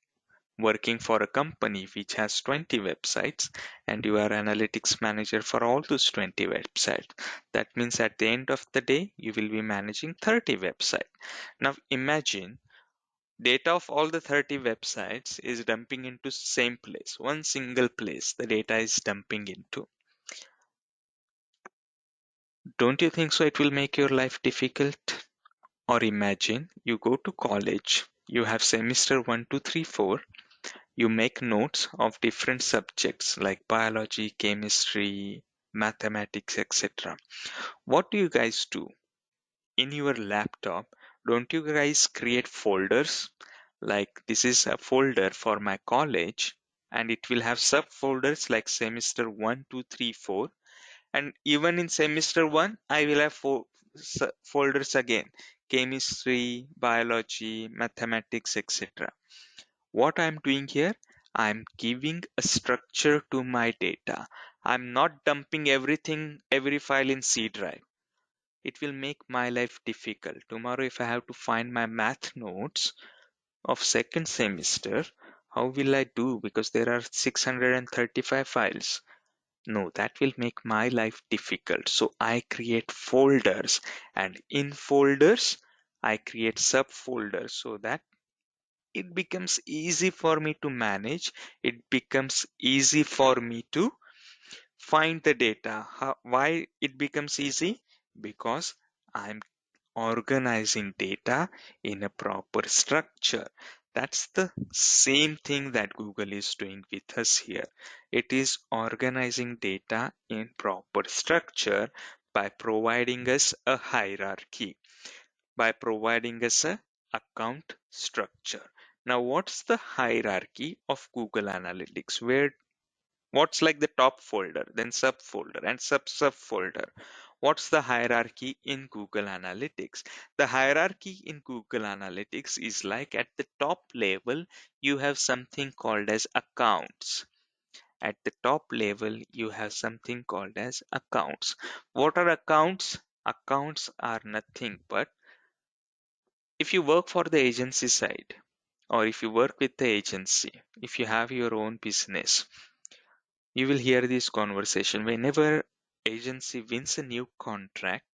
Speaker 1: working for a company which has 20 websites and you are analytics manager for all those 20 websites. That means at the end of the day, you will be managing 30 websites. Now imagine data of all the 30 websites is dumping into same place, one single place the data is dumping into. Don't you think so it will make your life difficult? Or imagine you go to college, you have semester 1, 2, 3, 4, you make notes of different subjects like biology, chemistry, mathematics, etc. What do you guys do? In your laptop, Don't you guys create folders? Like this is a folder for my college, and it will have subfolders like semester 1, 2, 3, 4. And even in semester 1, I will have four folders again: chemistry, biology, mathematics, etc. What I'm doing here, I'm giving a structure to my data. I'm not dumping everything, every file in C drive. It will make my life difficult. Tomorrow, if I have to find my math notes of second semester, how will I do? Because there are 635 files. No, that will make my life difficult. So I create folders, and in folders, I create subfolders so that it becomes easy for me to manage. It becomes easy for me to find the data. Why it becomes easy? Because I'm organizing data in a proper structure. That's the same thing that Google is doing with us here. It is organizing data in proper structure by providing us a hierarchy, by providing us a account structure. Now, what's the hierarchy of Google Analytics? What's like the top folder, then subfolder, and subfolder? What's the hierarchy in Google Analytics? The hierarchy in Google Analytics is like at the top level, you have something called as accounts. At the top level, you have something called as accounts. What are accounts? Accounts are nothing but if you work for the agency side, or if you work with the agency, if you have your own business, you will hear this conversation. Whenever agency wins a new contract,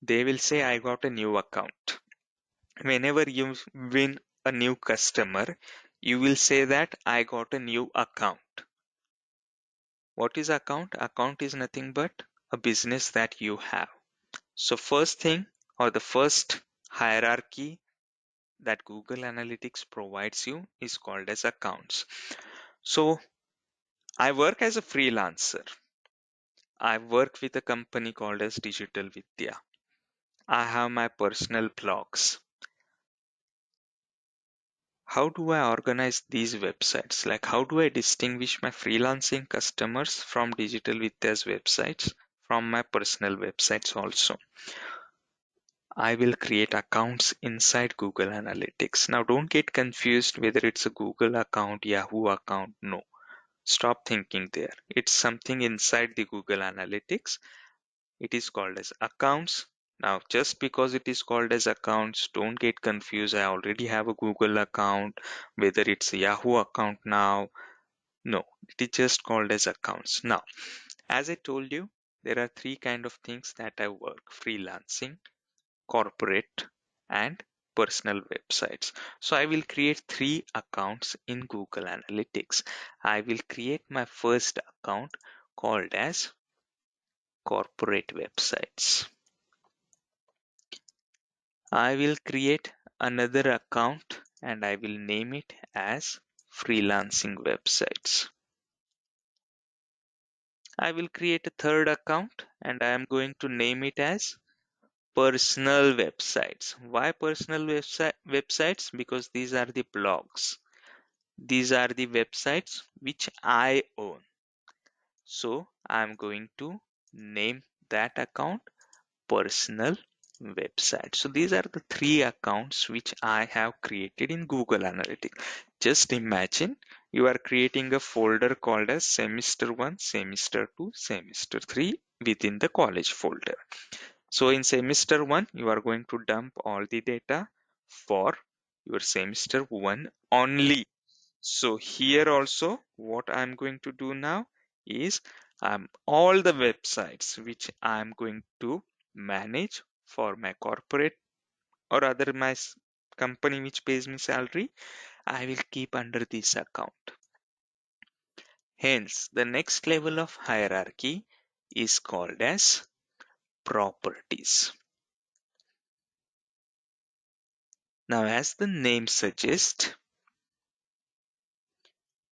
Speaker 1: they will say, I got a new account. Whenever you win a new customer, you will say that I got a new account. What is account? Account is nothing but a business that you have. So first thing, or the first hierarchy that Google Analytics provides you is called as accounts. So I work as a freelancer. I work with a company called as Digital Vidya. I have my personal blogs. How do I organize these websites? Like, how do I distinguish my freelancing customers from Digital Vidya's websites, from my personal websites also? I will create accounts inside Google Analytics. Now, don't get confused whether it's a Google account, Yahoo account. No, stop thinking there. It's something inside the Google Analytics. It is called as accounts. Now, just because it is called as accounts, don't get confused. I already have a Google account, whether it's a Yahoo account now. No, it is just called as accounts. Now, as I told you, there are three kind of things that I work: freelancing, corporate, and personal websites. So I will create three accounts in Google Analytics. I will create my first account called as corporate websites. I will create another account and I will name it as freelancing websites. I will create a third account and I am going to name it as personal websites. Why personal websites? Because these are the blogs. These are the websites which I own. So I'm going to name that account personal website. So these are the three accounts which I have created in Google Analytics. Just imagine you are creating a folder called as semester 1, semester 2, semester 3 within the college folder. So in semester 1, you are going to dump all the data for your semester 1 only. So here also what I'm going to do now is all the websites which I'm going to manage for my corporate or other company which pays me salary, I will keep under this account. Hence, the next level of hierarchy is called as properties. Now, as the name suggests,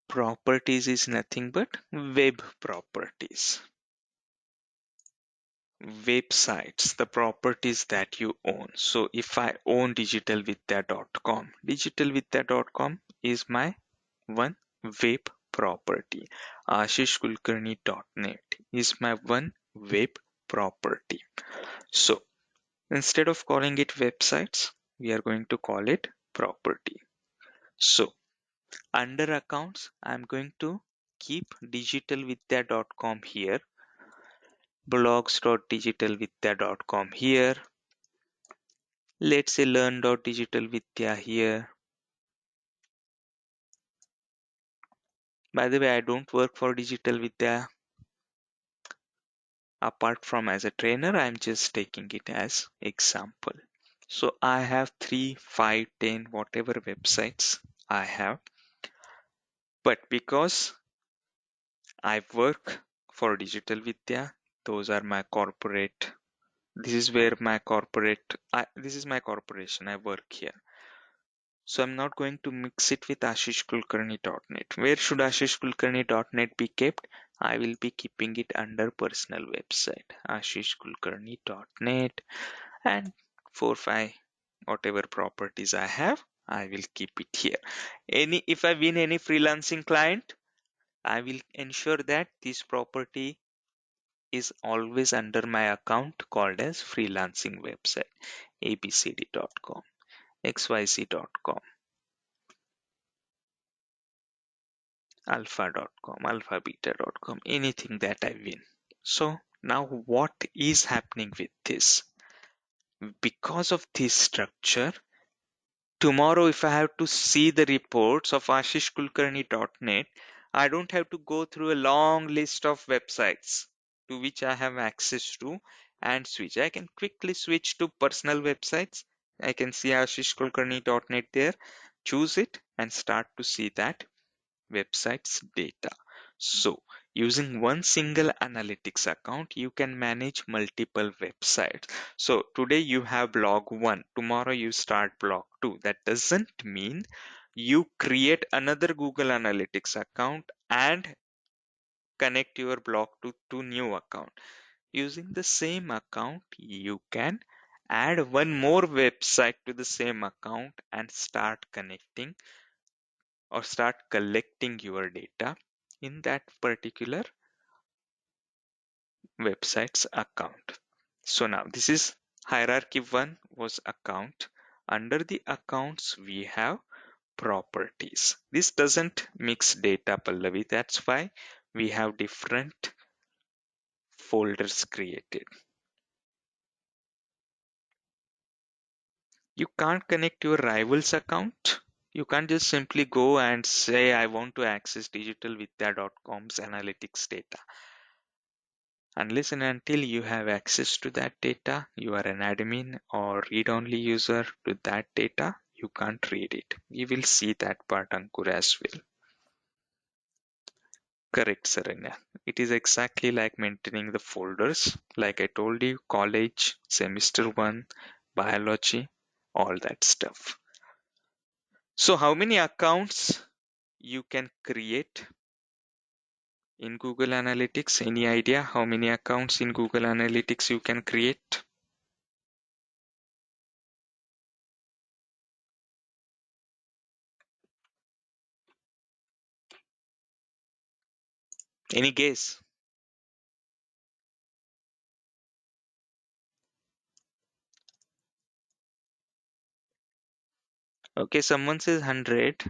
Speaker 1: properties is nothing but web properties. websites, the properties that you own. So if I own digitalvidya.com is my one web property. ashishkulkarni.net is my one web property. So instead of calling it websites, we are going to call it property. So under accounts, I'm going to keep digitalvidya.com here, blogs.digitalvidya.com here, let's say learn.digitalvidya here. By the way, I don't work for Digital Vidya apart from as a trainer. I'm just taking it as example. So I have 3, 5, 10, whatever websites I have. But because I work for Digital Vidya, those are my corporate. This is where my this is my corporation. I work here. So I'm not going to mix it with ashishkulkarni.net. Where should ashishkulkarni.net be kept? I will be keeping it under personal website, ashishkulkarni.net, and 4, 5, whatever properties I have, I will keep it here. If I win any freelancing client, I will ensure that this property is always under my account called as freelancing website, abcd.com, xyz.com, alpha.com, alphabeta.com, anything that I win. So now what is happening with this? Because of this structure, tomorrow if I have to see the reports of ashishkulkarni.net, I don't have to go through a long list of websites to which I have access to and switch. I can quickly switch to personal websites. I can see ashishkulkarni.net there, choose it and start to see that website's data. So using one single analytics account, you can manage multiple websites. So today you have blog 1, tomorrow you start blog 2. That doesn't mean you create another Google Analytics account and connect your blog to new account. Using the same account, you can add one more website to the same account and start connecting or start collecting your data in that particular website's account. So now this is hierarchy 1 was account. Under the accounts we have properties. This doesn't mix data, Pallavi. That's why we have different folders created. You can't connect your rival's account. You can't just simply go and say, I want to access digitalvidya.com's analytics data. Unless and until you have access to that data, you are an admin or read-only user to that data, you can't read it. We will see that part, Ankur, as well. Correct, Saranya. It is exactly like maintaining the folders. Like I told you, college, semester 1, biology, all that stuff. So how many accounts you can create in Google Analytics? Any idea how many accounts in Google Analytics you can create? Any guess? Okay, someone says 100,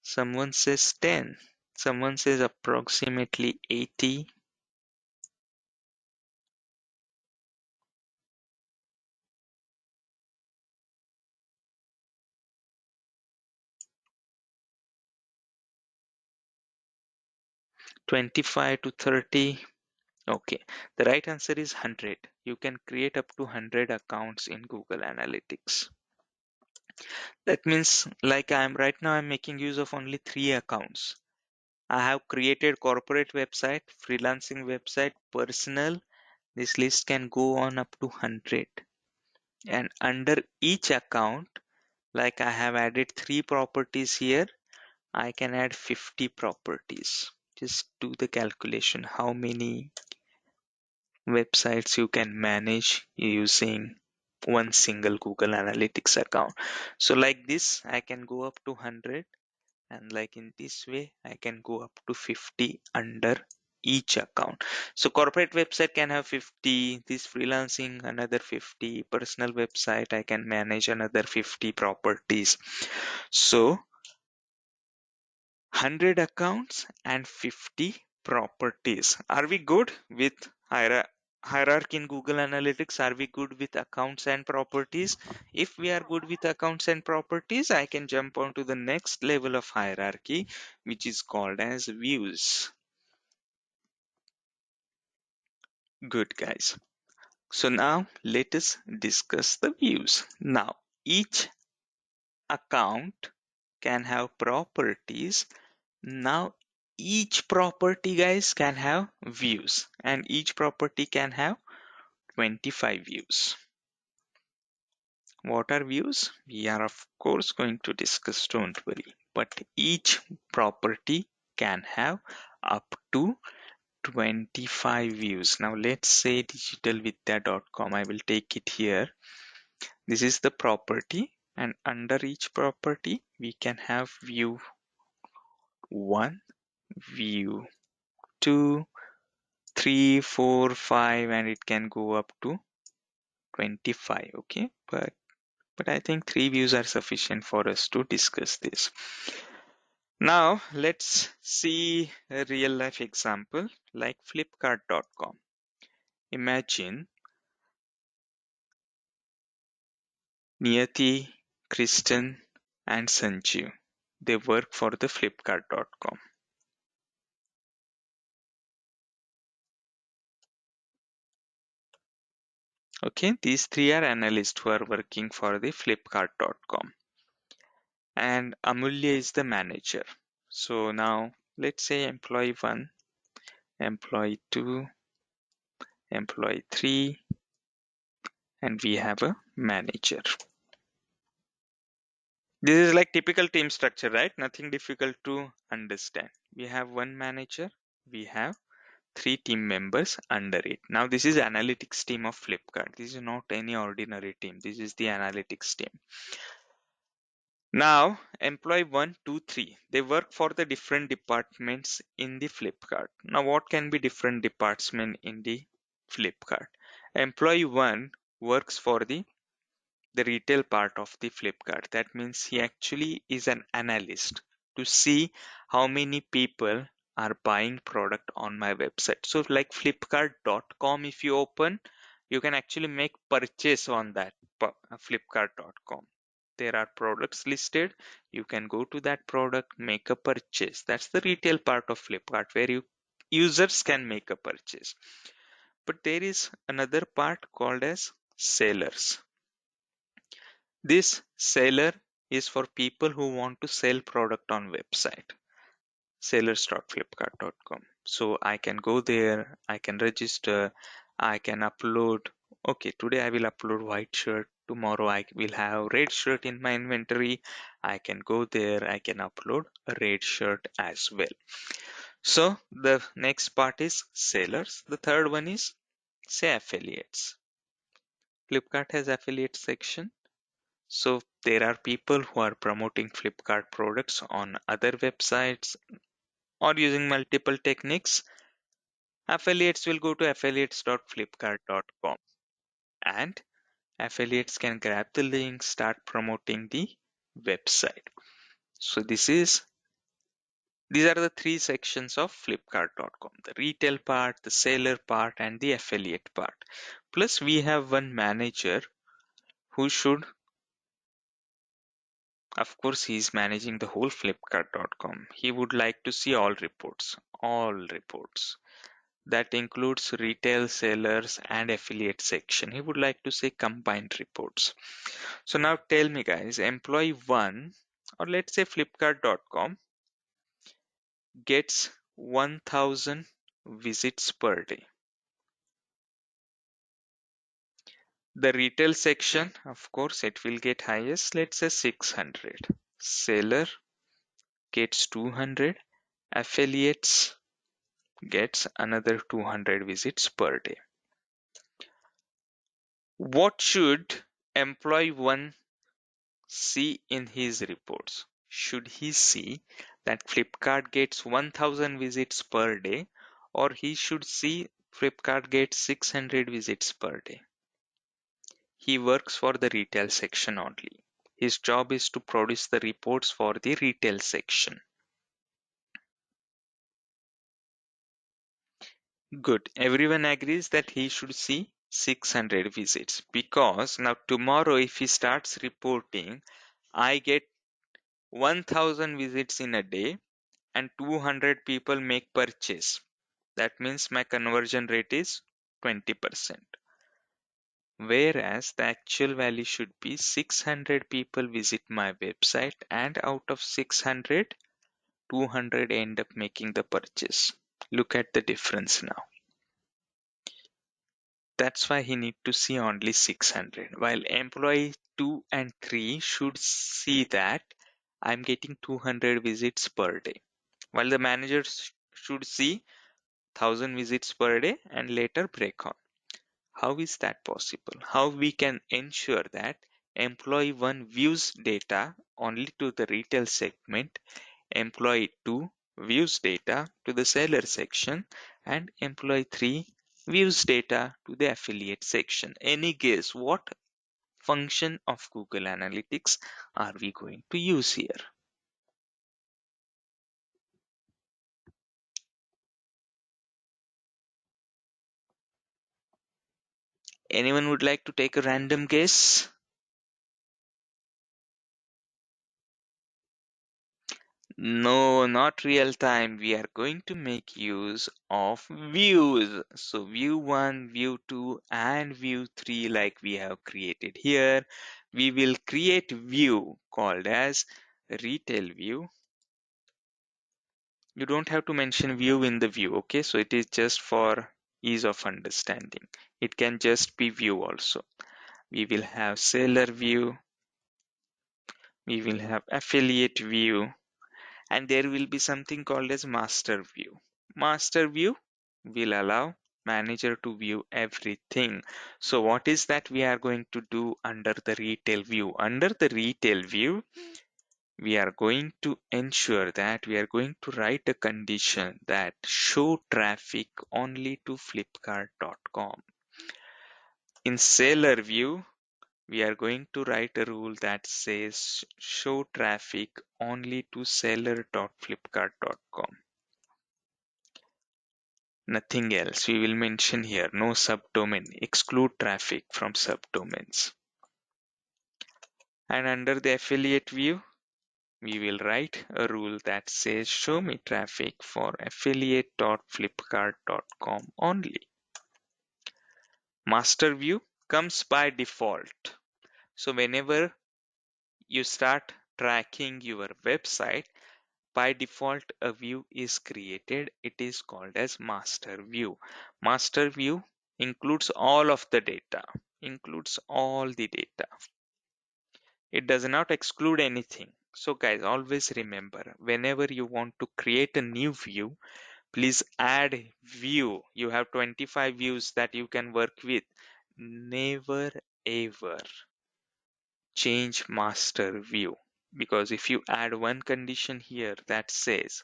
Speaker 1: someone says 10, someone says approximately 80. $25 to $30. Okay, the right answer is 100. You can create up to 100 accounts in Google Analytics. That means, like I'm making use of only 3 accounts. I have created corporate website, freelancing website, personal. This list can go on up to 100. And under each account, like I have added 3 properties here, I can add 50 properties. Just do the calculation. How many websites you can manage using one single Google Analytics account. So like this, I can go up to 100, and like in this way, I can go up to 50 under each account. So corporate website can have 50, this freelancing another 50, personal website I can manage another 50 properties. So 100 accounts and 50 properties. Are we good with hierarchy in Google Analytics? Are we good with accounts and properties? If we are good with accounts and properties, I can jump on to the next level of hierarchy, which is called as views. Good, guys. So now let us discuss the views. Now, each account can have properties. Now, each property, guys, can have views, and each property can have 25 views. What are views? We are, of course, going to discuss, don't worry. But each property can have up to 25 views. Now, let's say digitalvidya.com. I will take it here. This is the property, and under each property, we can have view 1, view 2, 3, 4, 5, and it can go up to 25. Okay, but I think 3 views are sufficient for us to discuss this. Now let's see a real life example like flipkart.com. Imagine Niyati, Kristen, and Sanjeev. They work for the flipkart.com. Okay, these three are analysts who are working for the flipkart.com, and Amulya is the manager. So now let's say employee 1, employee 2, employee 3, and we have a manager. This is like typical team structure, right? Nothing difficult to understand. We have one manager, we have 3 team members under it. Now this is analytics team of Flipkart. This is not any ordinary team. This is the analytics team. Now, employee 1, 2, 3, they work for the different departments in the Flipkart. Now, what can be different departments in the Flipkart? Employee 1 works for the retail part of the Flipkart. That means he actually is an analyst to see how many people are buying product on my website. So like flipkart.com, if you open, you can actually make purchase on that flipkart.com. There are products listed. You can go to that product, make a purchase. That's the retail part of Flipkart where users can make a purchase. But there is another part called as sellers. This seller is for people who want to sell product on website, sellers.flipkart.com. So I can go there, I can register, I can upload. Okay, today I will upload white shirt. Tomorrow I will have red shirt in my inventory. I can go there, I can upload a red shirt as well. So the next part is sellers. The third one is say affiliates. Flipkart has affiliate section. So there are people who are promoting Flipkart products on other websites or using multiple techniques. Affiliates will go to affiliates.flipkart.com, and affiliates can grab the link, start promoting the website. So these are the 3 sections of flipkart.com: the retail part, the seller part, and the affiliate part. Plus we have one manager who should, of course, he is managing the whole flipkart.com. He would like to see all reports, all reports. That includes retail, sellers, and affiliate section. He would like to see combined reports. So now tell me, guys, employee 1, or let's say flipkart.com, gets 1000 visits per day. The retail section, of course, it will get highest, let's say 600. Seller gets 200. Affiliates gets another 200 visits per day. What should employee 1 see in his reports? Should he see that Flipkart gets 1000 visits per day, or he should see Flipkart gets 600 visits per day? He works for the retail section only. His job is to produce the reports for the retail section. Good. Everyone agrees that he should see 600 visits, because now tomorrow if he starts reporting, I get 1000 visits in a day and 200 people make purchase. That means my conversion rate is 20%. Whereas the actual value should be 600 people visit my website, and out of 600, 200 end up making the purchase. Look at the difference now. That's why he need to see only 600, while employee 2 and 3 should see that I'm getting 200 visits per day, while the managers should see 1000 visits per day and later break on. How is that possible? How we can ensure that employee 1 views data only to the retail segment, employee 2 views data to the seller section, and employee 3 views data to the affiliate section? Any guess what function of Google Analytics are we going to use here? Anyone would like to take a random guess? No, not real time. We are going to make use of views. So view 1, view 2 and view 3, like we have created here. We will create view called as retail view. You don't have to mention view in the view, okay? So it is just for ease of understanding. It can just be view also. We will have seller view. We will have affiliate view. And there will be something called as master view. Master view will allow manager to view everything. So what is that we are going to do under the retail view? Under the retail view, we are going to ensure that we are going to write a condition that show traffic only to flipkart.com. In seller view, we are going to write a rule that says show traffic only to seller.flipkart.com. Nothing else. We will mention here no subdomain. Exclude traffic from subdomains. And under the affiliate view, we will write a rule that says show me traffic for affiliate.flipkart.com only. Master view comes by default. So whenever you start tracking your website, by default a view is created. It is called as master view. Master view includes all of the data, includes all the data. It does not exclude anything. So guys, always remember, whenever you want to create a new view, please add view. You have 25 views that you can work with. Never ever change master view, because if you add one condition here that says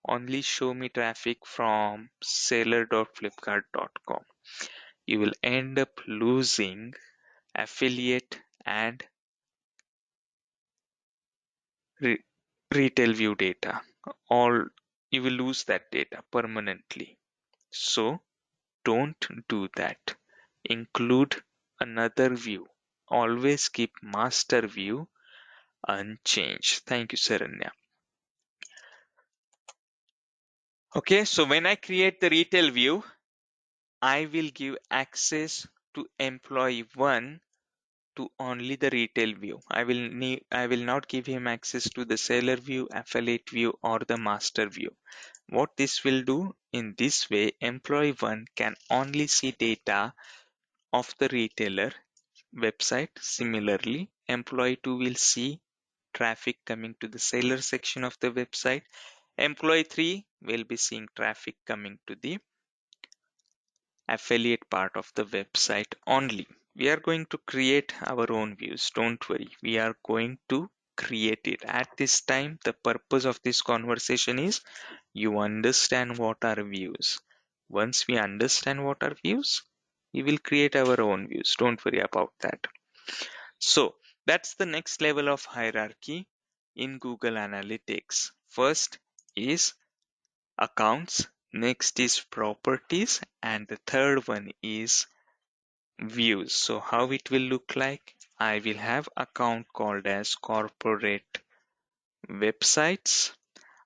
Speaker 1: only show me traffic from seller.flipkart.com, you will end up losing affiliate and re- retail view data. All you will lose that data permanently. So don't do that. Include another view. Always keep master view unchanged. Thank you, Saranya. Okay, so when I create the retail view, I will give access to employee 1 to only the retail view. I will not give him access to the seller view, affiliate view or the master view. What this will do, in this way employee 1 can only see data of the retailer website. Similarly, employee 2 will see traffic coming to the seller section of the website. Employee 3 will be seeing traffic coming to the affiliate part of the website only. We are going to create our own views. Don't worry. We are going to create it. At this time, the purpose of this conversation is you understand what are views. Once we understand what are views, we will create our own views. Don't worry about that. So that's the next level of hierarchy in Google Analytics. First is accounts, next is properties, and the third one is views. So how it will look like? I will have account called as corporate websites.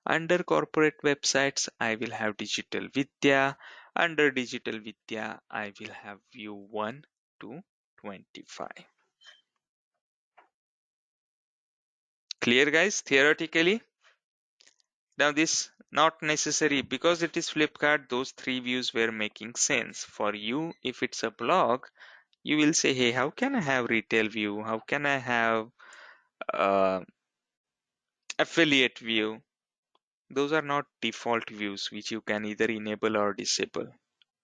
Speaker 1: Under corporate websites, I will have digital vidya. Under digital vidya, I will have view 1 to 25. Clear guys? Theoretically, now this not necessary because it is Flipkart. Those three views were making sense for you. If it's a blog, you will say, hey, how can I have retail view? How can I have uh, affiliate view? Those are not default views which you can either enable or disable.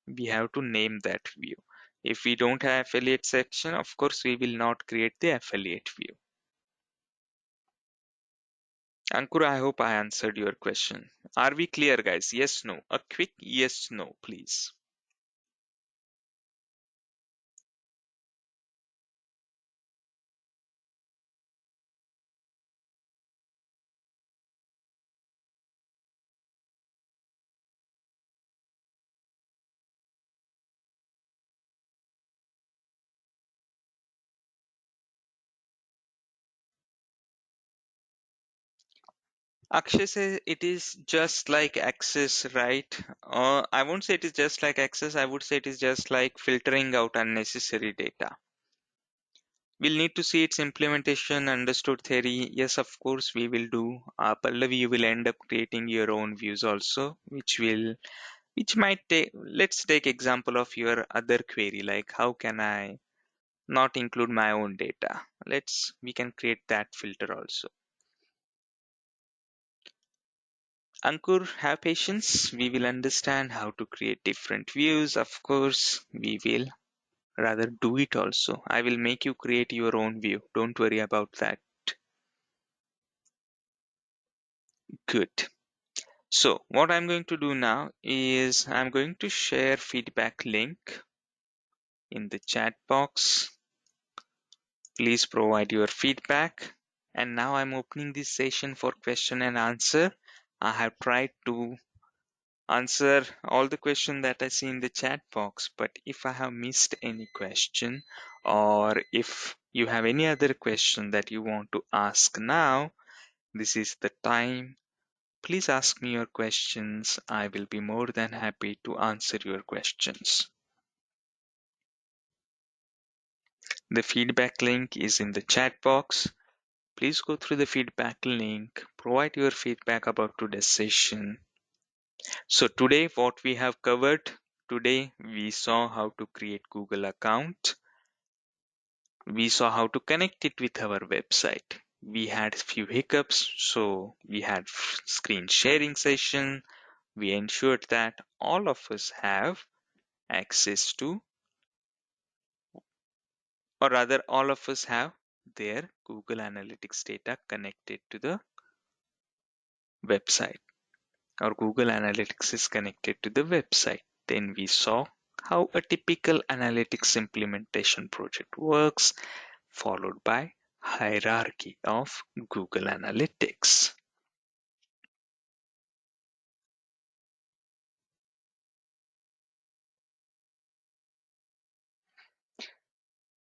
Speaker 1: We have to name that view. If we don't have affiliate section, of course we will not create the affiliate view. Ankur, I hope I answered your question. Are we clear guys? Yes, no. A quick yes, no, please. Akshay says it is just like Access, right? I won't say it is just like Access. I would say it is just like filtering out unnecessary data. We'll need to see its implementation, understood theory. Yes, of course, we will do. Pallavi, you will end up creating your own views also, which might take. Let's take example of your other query, like how can I not include my own data? We can create that filter also. Ankur, have patience. We will understand how to create different views. Of course, we will rather do it also. I will make you create your own view. Don't worry about that. Good. So what I'm going to do now is I'm going to share feedback link in the chat box. Please provide your feedback. And now I'm opening this session for question and answer. I have tried to answer all the questions that I see in the chat box, but if I have missed any question or if you have any other question that you want to ask now, this is the time. Please ask me your questions. I will be more than happy to answer your questions. The feedback link is in the chat box. Please go through the feedback link, provide your feedback about today's session. So today what we have covered, today we saw how to create Google account. We saw how to connect it with our website. We had few hiccups, so we had screen sharing session. We ensured that all of us have access to, or rather all of us have their Google Analytics data connected to the website, or Google Analytics is connected to the website. Then we saw how a typical analytics implementation project works, followed by hierarchy of Google Analytics.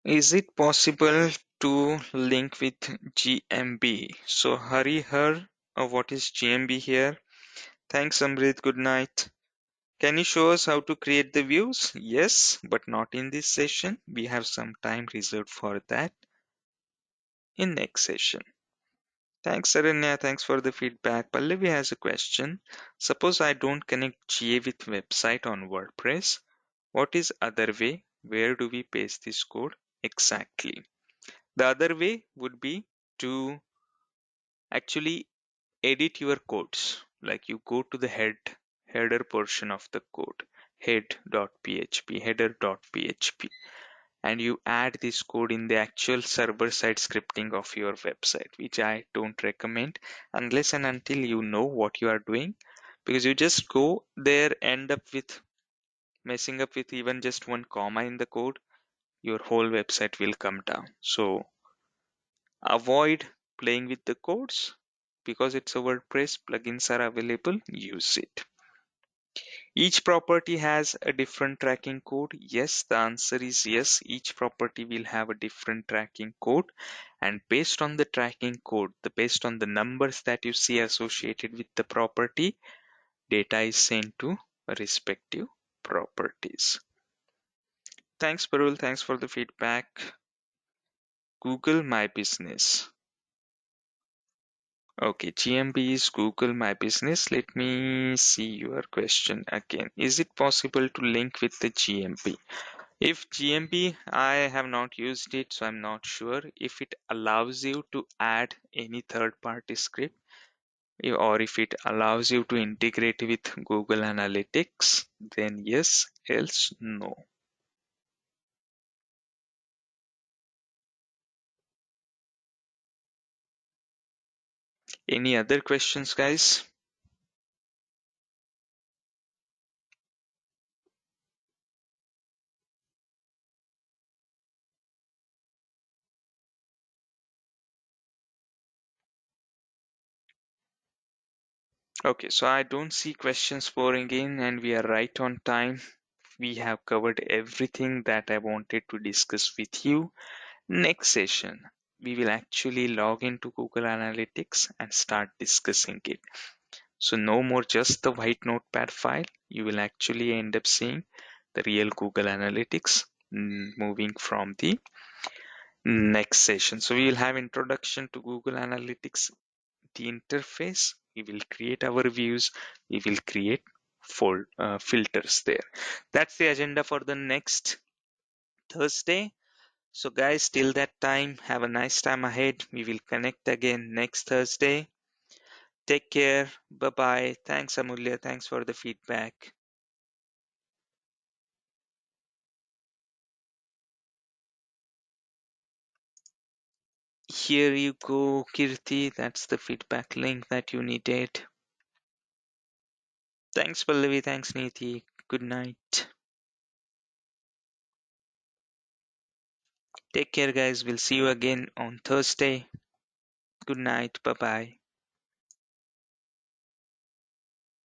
Speaker 1: Is it possible to link with GMB? So Harihar, what is GMB here? Thanks Amrit, good night. Can you show us how to create the views? Yes, but not in this session. We have some time reserved for that in next session. Thanks Saranya, thanks for the feedback. Pallavi has a question. Suppose I don't connect GA with website on WordPress. What is other way? Where do we paste this code exactly? The other way would be to actually edit your codes. Like you go to the header portion of the code, head.php, header.php, and you add this code in the actual server side scripting of your website, which I don't recommend unless and until you know what you are doing, because you just go there, end up with messing up with even just one comma in the code, your whole website will come down. So avoid playing with the codes. Because it's a WordPress, plugins are available, use it. Each property has a different tracking code. Yes, the answer is yes. Each property will have a different tracking code. And based on the tracking code, based on the numbers that you see associated with the property, data is sent to respective properties. Thanks, Parul. Thanks for the feedback. Google My Business. Okay, GMB is Google My Business. Let me see your question again. Is it possible to link with the GMB? If GMB, I have not used it, so I'm not sure if it allows you to add any third-party script, or if it allows you to integrate with Google Analytics, then yes, else no. Any other questions, guys? Okay, so I don't see questions pouring in, and we are right on time. We have covered everything that I wanted to discuss with you. Next session, we will actually log into Google Analytics and start discussing it. So no more just the white notepad file. You will actually end up seeing the real Google Analytics moving from the next session. So we will have introduction to Google Analytics, the interface. We will create our views. We will create filters there. That's the agenda for the next Thursday. So guys, till that time, have a nice time ahead. We will connect again next Thursday. Take care. Bye bye. Thanks, Amulya. Thanks for the feedback. Here you go, Kirti. That's the feedback link that you needed. Thanks, Pallavi. Thanks, Niti. Good night. Take care, guys. We'll see you again on Thursday. Good night. Bye bye.